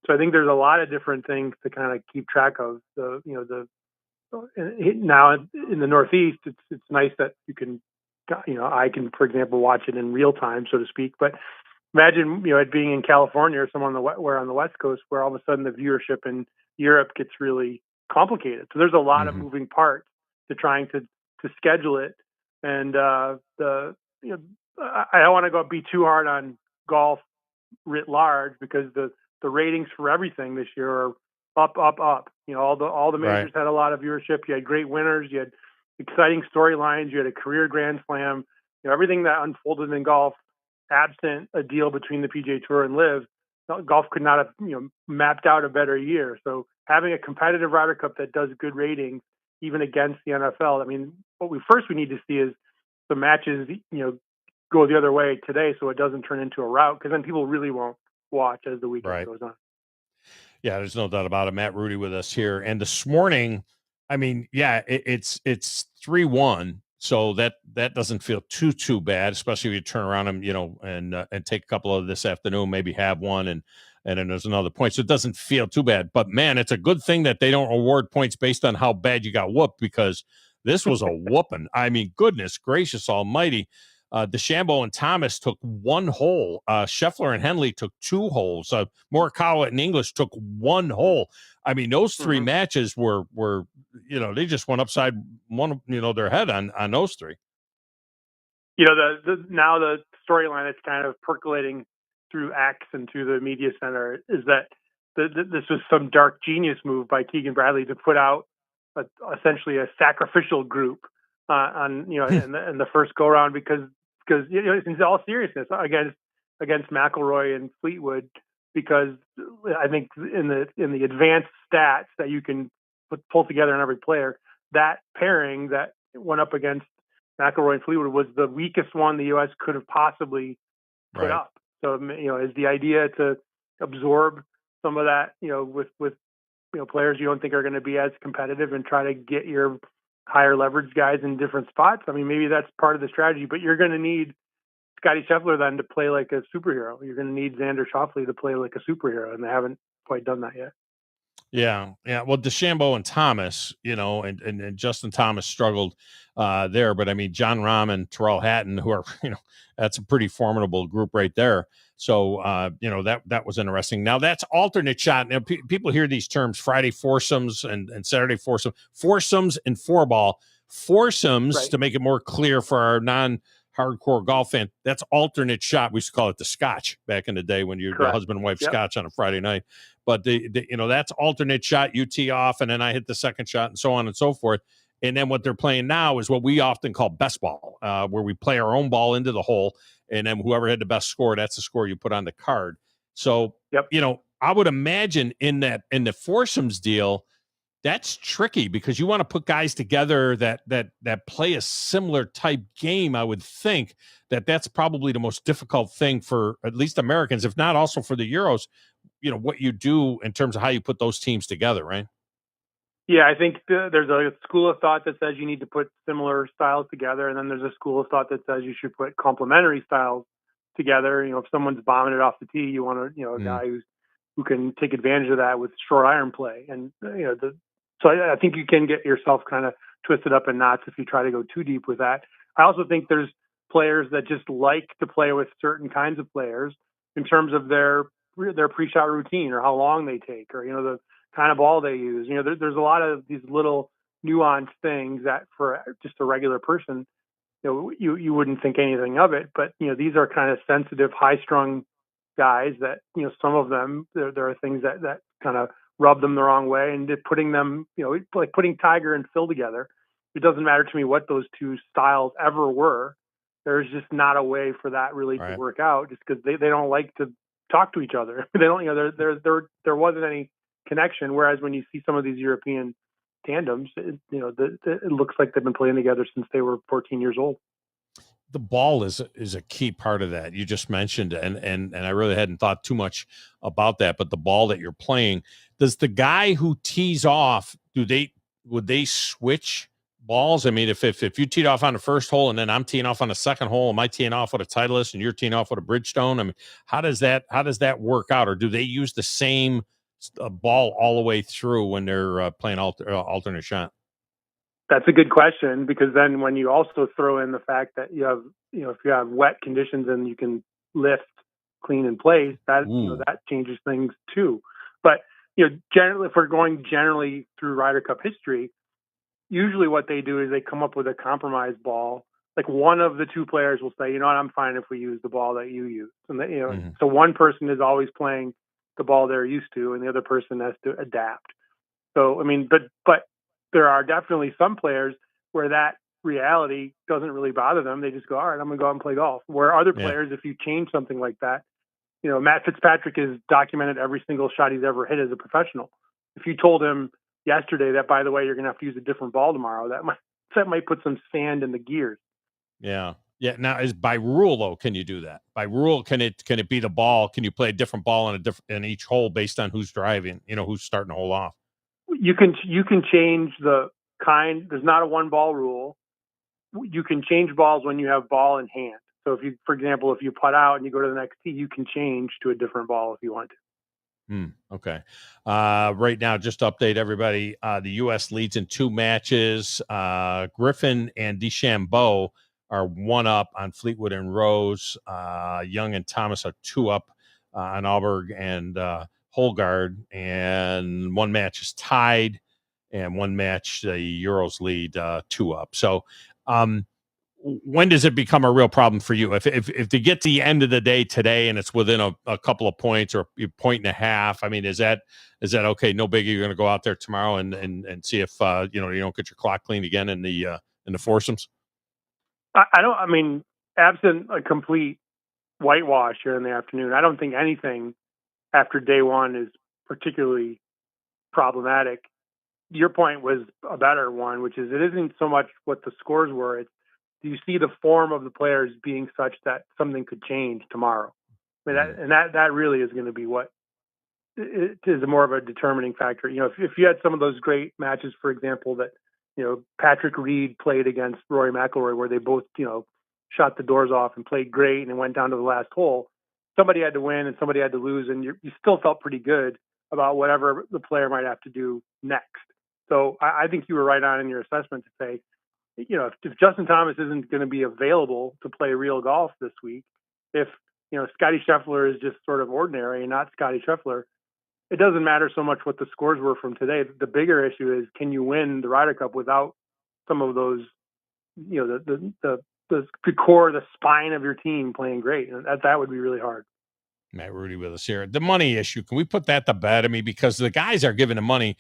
So I think there's a lot of different things to kind of keep track of. Now in the Northeast, it's nice that you can, I can, for example, watch it in real time, so to speak. But imagine, it being in California or somewhere on the West Coast, where all of a sudden the viewership in Europe gets really complicated. So there's a lot of moving parts to trying to schedule it. And I don't want to be too hard on golf writ large because the ratings for everything this year are up, up, up. All the majors had a lot of viewership. You had great winners. You had exciting storylines. You had a career Grand Slam. Everything that unfolded in golf, absent a deal between the PGA Tour and Live, golf could not have mapped out a better year. So having a competitive Ryder Cup that does good ratings, even against the NFL. I mean, what we need to see is the matches, go the other way today, so it doesn't turn into a rout, because then people really won't watch as the weekend goes on. Yeah, there's no doubt about it. Matt Rudy with us here, and this morning, I mean, it's 3-1, so that doesn't feel too bad, especially if you turn around and take a couple of this afternoon, maybe have one, and then there's another point, so it doesn't feel too bad. But man, it's a good thing that they don't award points based on how bad you got whooped, because this was a whooping. I mean, goodness gracious almighty. DeChambeau and Thomas took one hole. Scheffler and Henley took 2 holes. Morikawa and English took 1 hole. I mean, those 3 matches were they just went upside their head on those 3. Now the storyline that's kind of percolating through X and through the media center is that this was some dark genius move by Keegan Bradley to put out essentially a sacrificial group in the first go round, because in all seriousness against McIlroy and Fleetwood, because I think in the advanced stats that you can pull together on every player, that pairing that went up against McIlroy and Fleetwood was the weakest one the U.S. could have possibly put up. So is the idea to absorb some of that with players you don't think are going to be as competitive and try to get your higher leverage guys in different spots? I mean, maybe that's part of the strategy, but you're going to need Scotty Scheffler then to play like a superhero. You're going to need Xander Schauffele to play like a superhero, and they haven't quite done that yet. Yeah. Well, DeChambeau and Thomas, and Justin Thomas struggled there, but I mean, John Rahm and Terrell Hatton, who are, that's a pretty formidable group right there. So, that was interesting. Now that's alternate shot. Now people hear these terms, Friday foursomes and Saturday foursomes and 4-ball. Foursomes, to make it more clear for our non-hardcore golf fan, that's alternate shot. We used to call it the scotch back in the day when you're the husband and wife scotch on a Friday night. But that's alternate shot. You tee off, and then I hit the second shot, and so on and so forth. And then what they're playing now is what we often call best ball, where we play our own ball into the hole, and then whoever had the best score, that's the score you put on the card. So, I would imagine in the foursomes deal, that's tricky, because you want to put guys together that play a similar type game. I would think that's probably the most difficult thing for at least Americans, if not also for the Euros. What you do in terms of how you put those teams together, right? Yeah, I think there's a school of thought that says you need to put similar styles together, and then there's a school of thought that says you should put complementary styles together. If someone's bombing it off the tee, you want a guy who can take advantage of that with short iron play, and so I think you can get yourself kind of twisted up in knots if you try to go too deep with that. I also think there's players that just like to play with certain kinds of players in terms of their pre-shot routine, or how long they take, or the kind of ball they use. There's a lot of these little nuanced things that for just a regular person, you wouldn't think anything of it. But these are kind of sensitive, high-strung guys that some of them there are things that kind of rub them the wrong way, and putting them like putting Tiger and Phil together. It doesn't matter to me what those two styles ever were. There's just not a way for that really to work out, just because they don't like to talk to each other. They don't, there wasn't any connection. Whereas when you see some of these European tandems, it looks like they've been playing together since they were 14 years old. The ball is a key part of that. You just mentioned, and I really hadn't thought too much about that, but the ball that you're playing, does the guy who tees off, would they switch balls? I mean, if you teed off on the first hole and then I'm teeing off on the second hole, am I teeing off with a Titleist and you're teeing off with a Bridgestone? I mean, how does that work out? Or do they use the same ball all the way through when they're playing alternate shot? That's a good question, because then when you also throw in the fact that you have, if you have wet conditions and you can lift clean in place, that that changes things too. But generally, if we're going generally through Ryder Cup history, usually what they do is they come up with a compromise ball like one of the two players will say, you know what, I'm fine if we use the ball that you use. And Mm-hmm. so one person is always playing the ball they're used to, and the other person has to adapt. So, I mean, but there are definitely some players where that reality doesn't really bother them. They just go, all right, I'm going to go out and play golf. Where other players, if you change something like that, Matt Fitzpatrick has documented every single shot he's ever hit as a professional. If you told him yesterday that, by the way, you're going to have to use a different ball tomorrow, that might put some sand in the gears. Yeah. Yeah. Now, is by rule though, can you do that? By rule, can it be the ball? Can you play a different ball in each hole based on who's driving? Who's starting the hole off? You can change the kind. There's not a one ball rule. You can change balls when you have ball in hand. So if you, for example, if you putt out and you go to the next tee, you can change to a different ball if you want to. Okay. Right now, just to update everybody, the U.S. leads in 2 matches. Griffin and DeChambeau are 1 up on Fleetwood and Rose. Young and Thomas are 2 up on Alberg and Holgard. And 1 match is tied. And 1 match, the Euros lead 2 up. So when does it become a real problem for you? If they get to the end of the day today and it's within a couple of points or a point and a half, I mean, is that okay? No biggie. You're going to go out there tomorrow and see if you don't get your clock cleaned again in the foursomes. I mean, absent a complete whitewash here in the afternoon, I don't think anything after day one is particularly problematic. Your point was a better one, which is it isn't so much what the scores were. It's, do you see the form of the players being such that something could change tomorrow? I mean, that really is going to be what it is more of a determining factor. If you had some of those great matches, for example, that, Patrick Reed played against Rory McIlroy, where they both, shot the doors off and played great and it went down to the last hole. Somebody had to win and somebody had to lose, and you still felt pretty good about whatever the player might have to do next. So I think you were right on in your assessment to say, if Justin Thomas isn't going to be available to play real golf this week, if, Scotty Scheffler is just sort of ordinary and not Scotty Scheffler, it doesn't matter so much what the scores were from today. The bigger issue is, can you win the Ryder Cup without some of those, the core, the spine of your team playing great? And that would be really hard. Matt Rudy with us here. The money issue, can we put that to bed? I mean, because the guys are giving the money.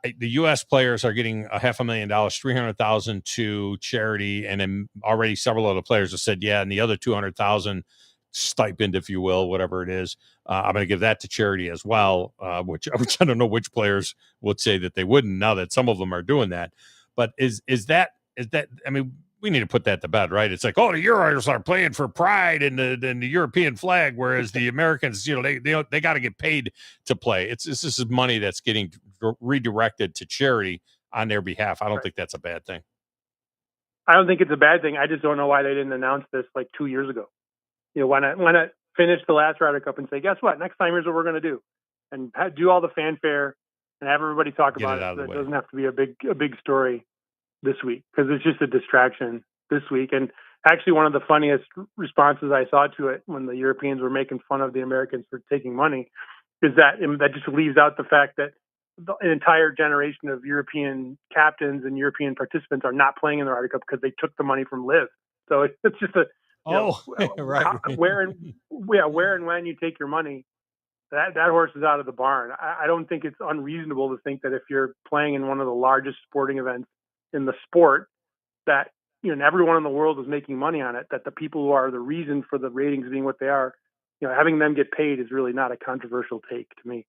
The U.S. players are getting $500,000, $300,000 to charity, and then already several other players have said, yeah, and the other $200,000 stipend, if you will, whatever it is, I'm going to give that to charity as well. Which I don't know which players would say that they wouldn't. Now that some of them are doing that, but is that? I mean, we need to put that to bed, right? It's like, oh, the Euros are playing for pride in the European flag, whereas the Americans, they got to get paid to play. This is money that's getting redirected to charity on their behalf. I don't think that's a bad thing. I don't think it's a bad thing. I just don't know why they didn't announce this like 2 years ago. Why not finish the last Ryder Cup and say, guess what? Next time, here's what we're going to do, and do all the fanfare and have everybody talk about it. It doesn't have to be a big story this week, because it's just a distraction this week. And actually, one of the funniest responses I saw to it when the Europeans were making fun of the Americans for taking money is that just leaves out the fact that an entire generation of European captains and European participants are not playing in the Ryder Cup because they took the money from Liv. So it's just right. Where and when you take your money, that horse is out of the barn. I don't think it's unreasonable to think that if you're playing in one of the largest sporting events in the sport, that everyone in the world is making money on it, that the people who are the reason for the ratings being what they are, having them get paid is really not a controversial take to me.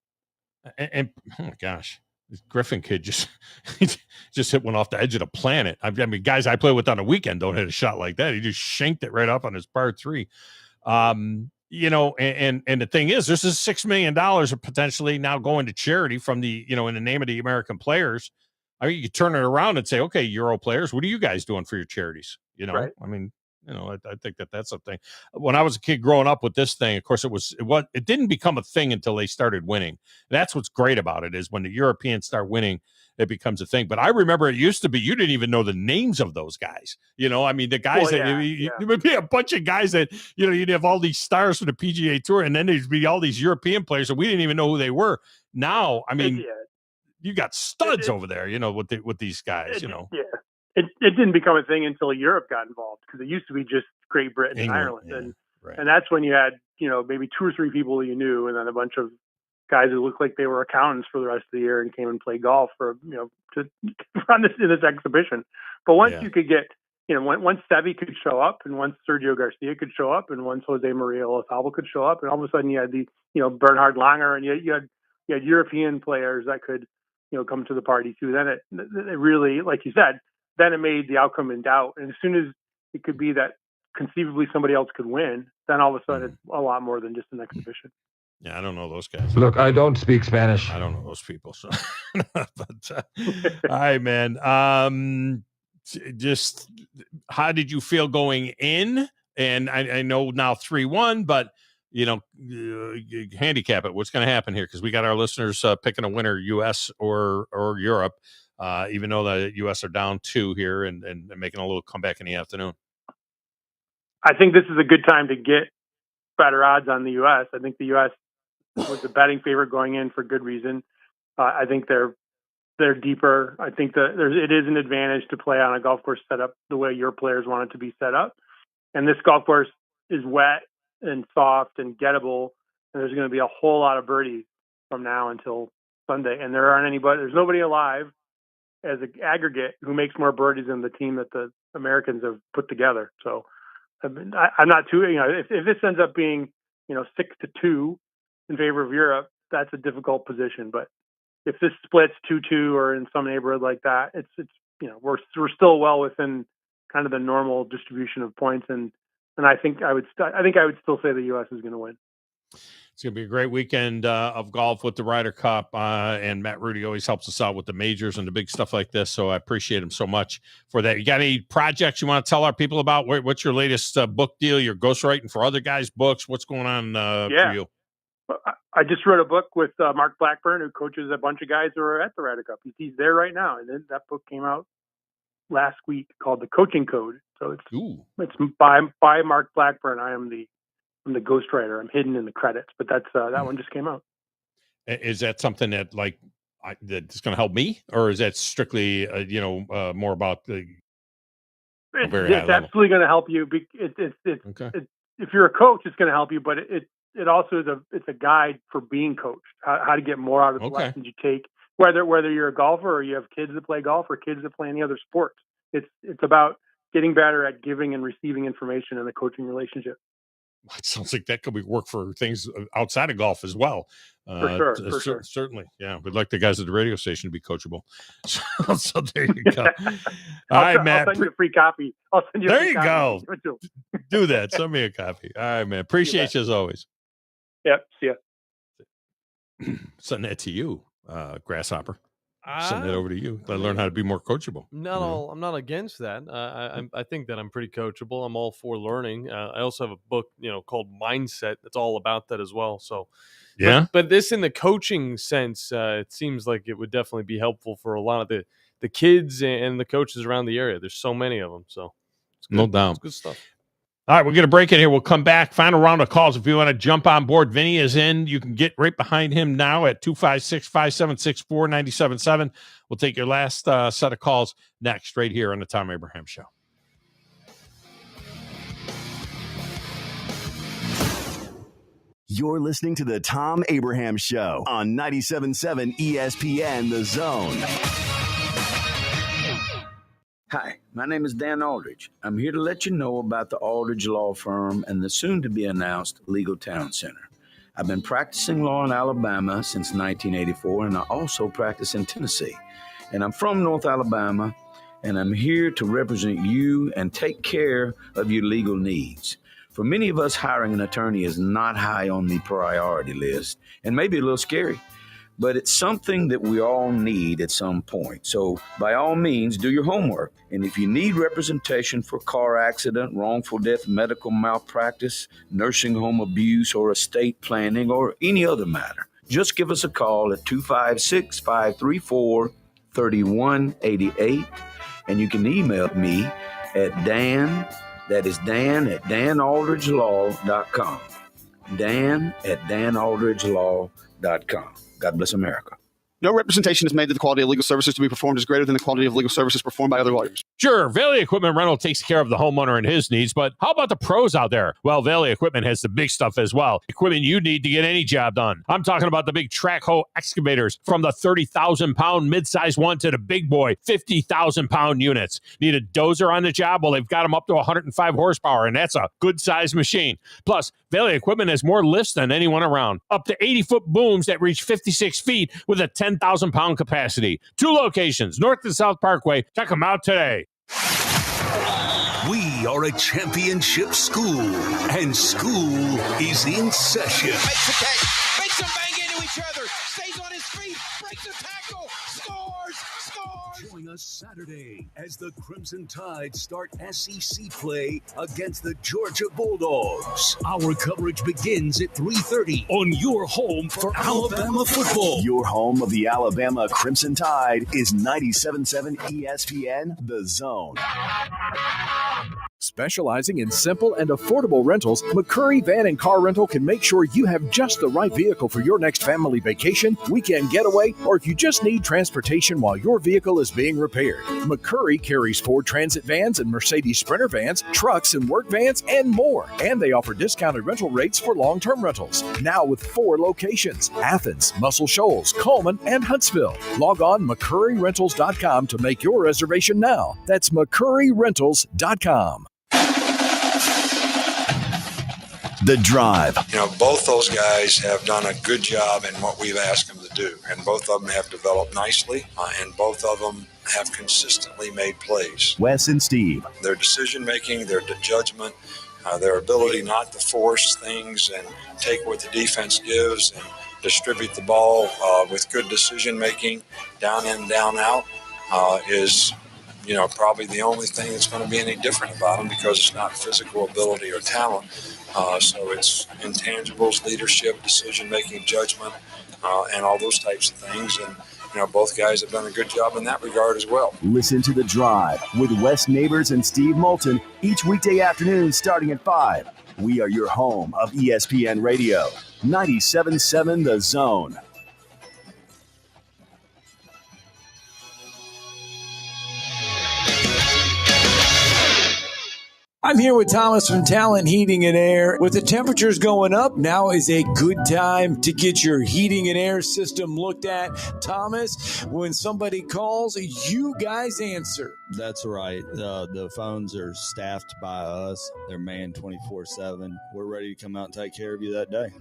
And oh my gosh, this Griffin kid just hit one off the edge of the planet. I mean, guys I play with on the weekend don't hit a shot like that. He just shanked it right up on his par 3. And the thing is, this is $6 million potentially now going to charity from the, in the name of the American players. I mean, you could turn it around and say, okay, Euro players, what are you guys doing for your charities? Right. I mean, I think that's a thing. When I was a kid growing up with this thing, of course, it didn't become a thing until they started winning. That's what's great about it, is when the Europeans start winning, it becomes a thing. But I remember it used to be, you didn't even know the names of those guys. I mean, the guys there would be a bunch of guys that, you'd have all these stars for the PGA Tour, and then there'd be all these European players, and we didn't even know who they were. Now, I mean, you got studs over there, with these guys, Yeah. it didn't become a thing until Europe got involved, because it used to be just Great Britain and England, Ireland, yeah, and that's when you had maybe 2 or 3 people you knew, and then a bunch of guys who looked like they were accountants for the rest of the year and came and played golf for to run in this exhibition. But once you could get once Seve could show up, and once Sergio Garcia could show up, and once Jose Maria Olazabal could show up, and all of a sudden you had the Bernhard Langer, and you had European players that could come to the party too. Then it really, like you said, then it made the outcome in doubt. And as soon as it could be that conceivably somebody else could win, then all of a sudden it's a lot more than just an exhibition. Yeah, I don't know those guys. Look, I don't speak Spanish. I don't know those people. So, but all right, man. Just how did you feel going in? And I know now 3-1, but handicap it. What's going to happen here? Because we got our listeners picking a winner, U.S. or Europe. Even though the U.S. are down 2 here and making a little comeback in the afternoon. I think this is a good time to get better odds on the U.S. I think the U.S. was the betting favorite going in for good reason. I think they're deeper. I think that it is an advantage to play on a golf course set up the way your players want it to be set up. And this golf course is wet and soft and gettable, and there's going to be a whole lot of birdies from now until Sunday. And there's nobody alive as an aggregate who makes more birdies than the team that the Americans have put together. So I'm not too, if this ends up being, 6-2 in favor of Europe, that's a difficult position. But if this splits 2-2 or in some neighborhood like that, it's we're still well within kind of the normal distribution of points. And I think I would still say the U.S. is going to win. It's going to be a great weekend of golf with the Ryder Cup, and Matt Rudy always helps us out with the majors and the big stuff like this, so I appreciate him so much for that. You got any projects you want to tell our people about? What's your latest book deal? You're ghostwriting for other guys' books. What's going on for you? I just wrote a book with Mark Blackburn, who coaches a bunch of guys who are at the Ryder Cup. He's there right now, and then that book came out last week called The Coaching Code. So it's by Mark Blackburn. I'm the ghostwriter. I'm hidden in the credits, but that's that one just came out. Is that something that that's going to help me, or is that strictly more about the? It's absolutely going to help you. If you're a coach, it's going to help you, but it also is a guide for being coached. How to get more out of the lessons you take, whether you're a golfer or you have kids that play golf or kids that play any other sports. It's about getting better at giving and receiving information in the coaching relationship. It sounds like that could be work for things outside of golf as well. For sure. Certainly. Yeah. We'd like the guys at the radio station to be coachable. So there you go. All right, Matt. I'll send you a free copy. There you go. Do that. Send me a copy. All right, man. Appreciate you as always. Yep. See ya. Send that to you, Grasshopper. Send that over to you. I learn how to be more coachable. I'm not against that. I think that I'm pretty coachable. I'm all for learning. I also have a book, called Mindset. That's all about that as well. So, yeah. But this, in the coaching sense, it seems like it would definitely be helpful for a lot of the kids and the coaches around the area. There's so many of them. So, it's good. No doubt. It's good stuff. All right, we're going to break it here. We'll come back. Final round of calls. If you want to jump on board, Vinny is in. You can get right behind him now at 256-576-4977. We'll take your last set of calls next, right here on the Thom Abraham Show. You're listening to the Thom Abraham Show on 97.7 ESPN The Zone. Hi, my name is Dan Aldridge. I'm here to let you know about the Aldridge Law Firm and the soon-to-be-announced Legal Town Center. I've been practicing law in Alabama since 1984, and I also practice in Tennessee. And I'm from North Alabama, and I'm here to represent you and take care of your legal needs. For many of us, hiring an attorney is not high on the priority list, and maybe a little scary. But it's something that we all need at some point. So by all means, do your homework. And if you need representation for car accident, wrongful death, medical malpractice, nursing home abuse, or estate planning, or any other matter, just give us a call at 256-534-3188. And you can email me at Dan, that is Dan at danaldridgelaw.com. Dan at danaldridgelaw.com. God bless America. No representation is made that the quality of legal services to be performed is greater than the quality of legal services performed by other lawyers. Sure, Valley Equipment Rental takes care of the homeowner and his needs, but how about the pros out there? Well, Valley Equipment has the big stuff as well. Equipment you need to get any job done. I'm talking about the big track hoe excavators, from the 30,000-pound midsize one to the big boy 50,000-pound units. Need a dozer on the job? Well, they've got them up to 105 horsepower, and that's a good-sized machine. Plus, Valley Equipment has more lifts than anyone around. Up to 80-foot booms that reach 56 feet with a 10,000-pound capacity. 2 locations, North and South Parkway. Check them out today. We are a championship school, and school is in session. Makes the catch, makes them bang into each other, stays on his feet, breaks a tackle, scores! Join us Saturday as the Crimson Tide start SEC play against the Georgia Bulldogs. Our coverage begins at 3:30 on your home for Alabama football. Your home of the Alabama Crimson Tide is 97.7 ESPN The Zone. Specializing in simple and affordable rentals, McCurry Van and Car Rental can make sure you have just the right vehicle for your next family vacation, weekend getaway, or if you just need transportation while your vehicle is being repaired. McCurry carries Ford Transit vans and Mercedes Sprinter vans, trucks and work vans, and more. And they offer discounted rental rates for long-term rentals. Now with 4 locations: Athens, Muscle Shoals, Coleman, and Huntsville. Log on McCurryRentals.com to make your reservation now. That's McCurryRentals.com. The Drive. Both those guys have done a good job in what we've asked them to do, and both of them have developed nicely, and both of them have consistently made plays. Wes and Steve. Their decision-making, their judgment, their ability not to force things and take what the defense gives and distribute the ball with good decision-making, down in, down out, is probably the only thing that's going to be any different about them, because it's not physical ability or talent. So it's intangibles, leadership, decision-making, judgment, and all those types of things. And, both guys have done a good job in that regard as well. Listen to The Drive with Wes Neighbors and Steve Moulton each weekday afternoon starting at 5. We are your home of ESPN Radio, 97.7 The Zone. I'm here with Thomas from Talent Heating and Air. With the temperatures going up, now is a good time to get your heating and air system looked at. Thomas, when somebody calls, you guys answer. That's right. The phones are staffed by us. They're manned 24/7. We're ready to come out and take care of you that day.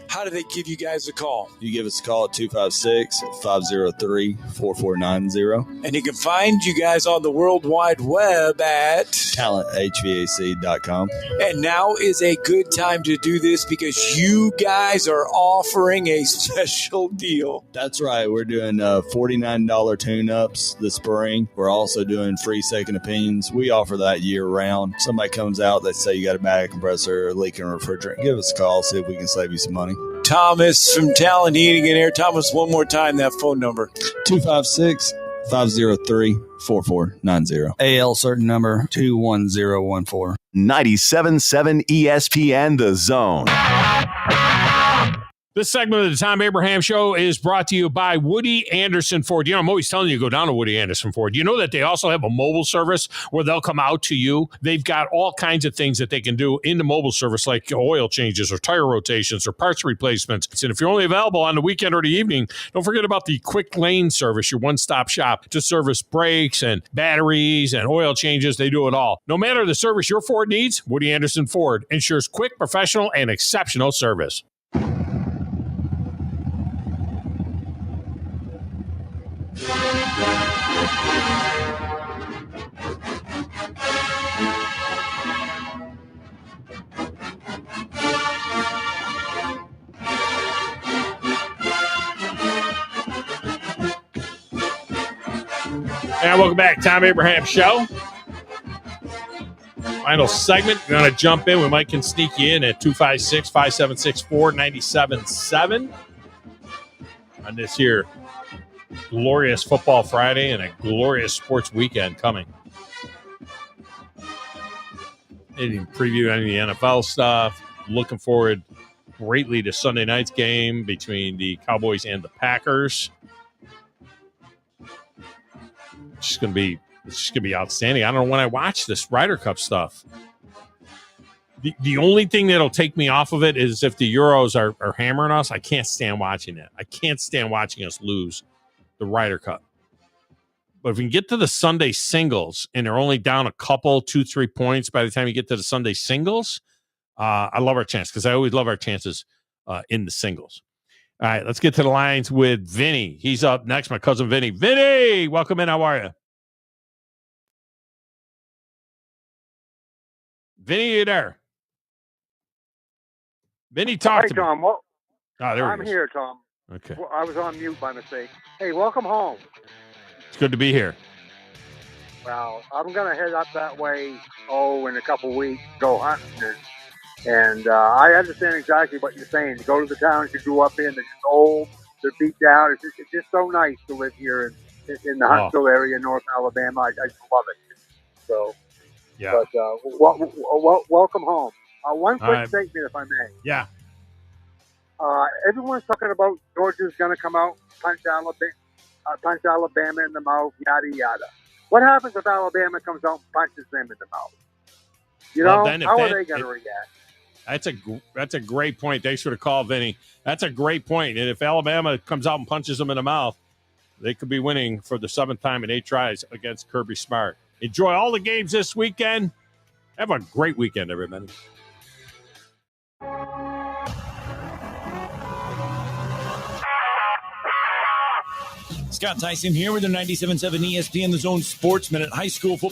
How do they give you guys a call? You give us a call at 256-503-4490. And you can find you guys on the World Wide Web at talenthvac.com. And now is a good time to do this because you guys are offering a special deal. That's right. We're doing $49 tune-ups this spring. We're also doing free second opinions. We offer that year-round. Somebody comes out, they say you got a bag compressor or leaking refrigerant, give us a call, see if we can save you some money. Thomas from Talent Heating and Air. Thomas, one more time, that phone number. 256-503-4490. AL certain number 21014. 97.7 ESPN The Zone. This segment of the Tom Abraham Show is brought to you by Woody Anderson Ford. I'm always telling you to go down to Woody Anderson Ford. You know that they also have a mobile service where they'll come out to you. They've got all kinds of things that they can do in the mobile service, like oil changes or tire rotations or parts replacements. And if you're only available on the weekend or the evening, don't forget about the Quick Lane service, your one-stop shop to service brakes and batteries and oil changes. They do it all. No matter the service your Ford needs, Woody Anderson Ford ensures quick, professional, and exceptional service. And welcome back, Tom Abraham Show. Final segment. We're going to jump in. We might can sneak you in at 256-576-4977 on this here glorious Football Friday and a glorious sports weekend coming. Any preview any of the NFL stuff. Looking forward greatly to Sunday night's game between the Cowboys and the Packers. It's going to be It's just going to be outstanding. I don't know when I watch this Ryder Cup stuff. The only thing that'll take me off of it is if the Euros are hammering us. I can't stand watching it. I can't stand watching us lose the Ryder Cup. But if we can get to the Sunday singles and they're only down a couple, 2-3 points by the time you get to the Sunday singles, I love our chance because I always love our chances in the singles. All right, let's get to the lines with Vinny. He's up next, my cousin Vinny. Vinny, welcome in. How are you? Vinny, you there? Vinny, talk to me. Hi, Tom. Well, there I'm here, Tom. Okay. Well, I was on mute by mistake. Hey, welcome home. It's good to be here. Well, I'm going to head up that way, in a couple weeks, go hunting. And I understand exactly what you're saying. You go to the towns you grew up in, they're just old, they're beat down. It's just so nice to live here in the Huntsville area, North Alabama. I just love it. So, yeah. But welcome home. One quick statement, if I may. Yeah. Everyone's talking about Georgia's going to come out, punch Alabama in the mouth, yada, yada. What happens if Alabama comes out and punches them in the mouth? How are they going to react? That's a great point. Thanks for the call, Vinny. That's a great point. And if Alabama comes out and punches them in the mouth, they could be winning for the 7th time in 8 tries against Kirby Smart. Enjoy all the games this weekend. Have a great weekend, everybody. Scott Tyson here with the 97.7 ESPN The Zone Sports Minute. High school football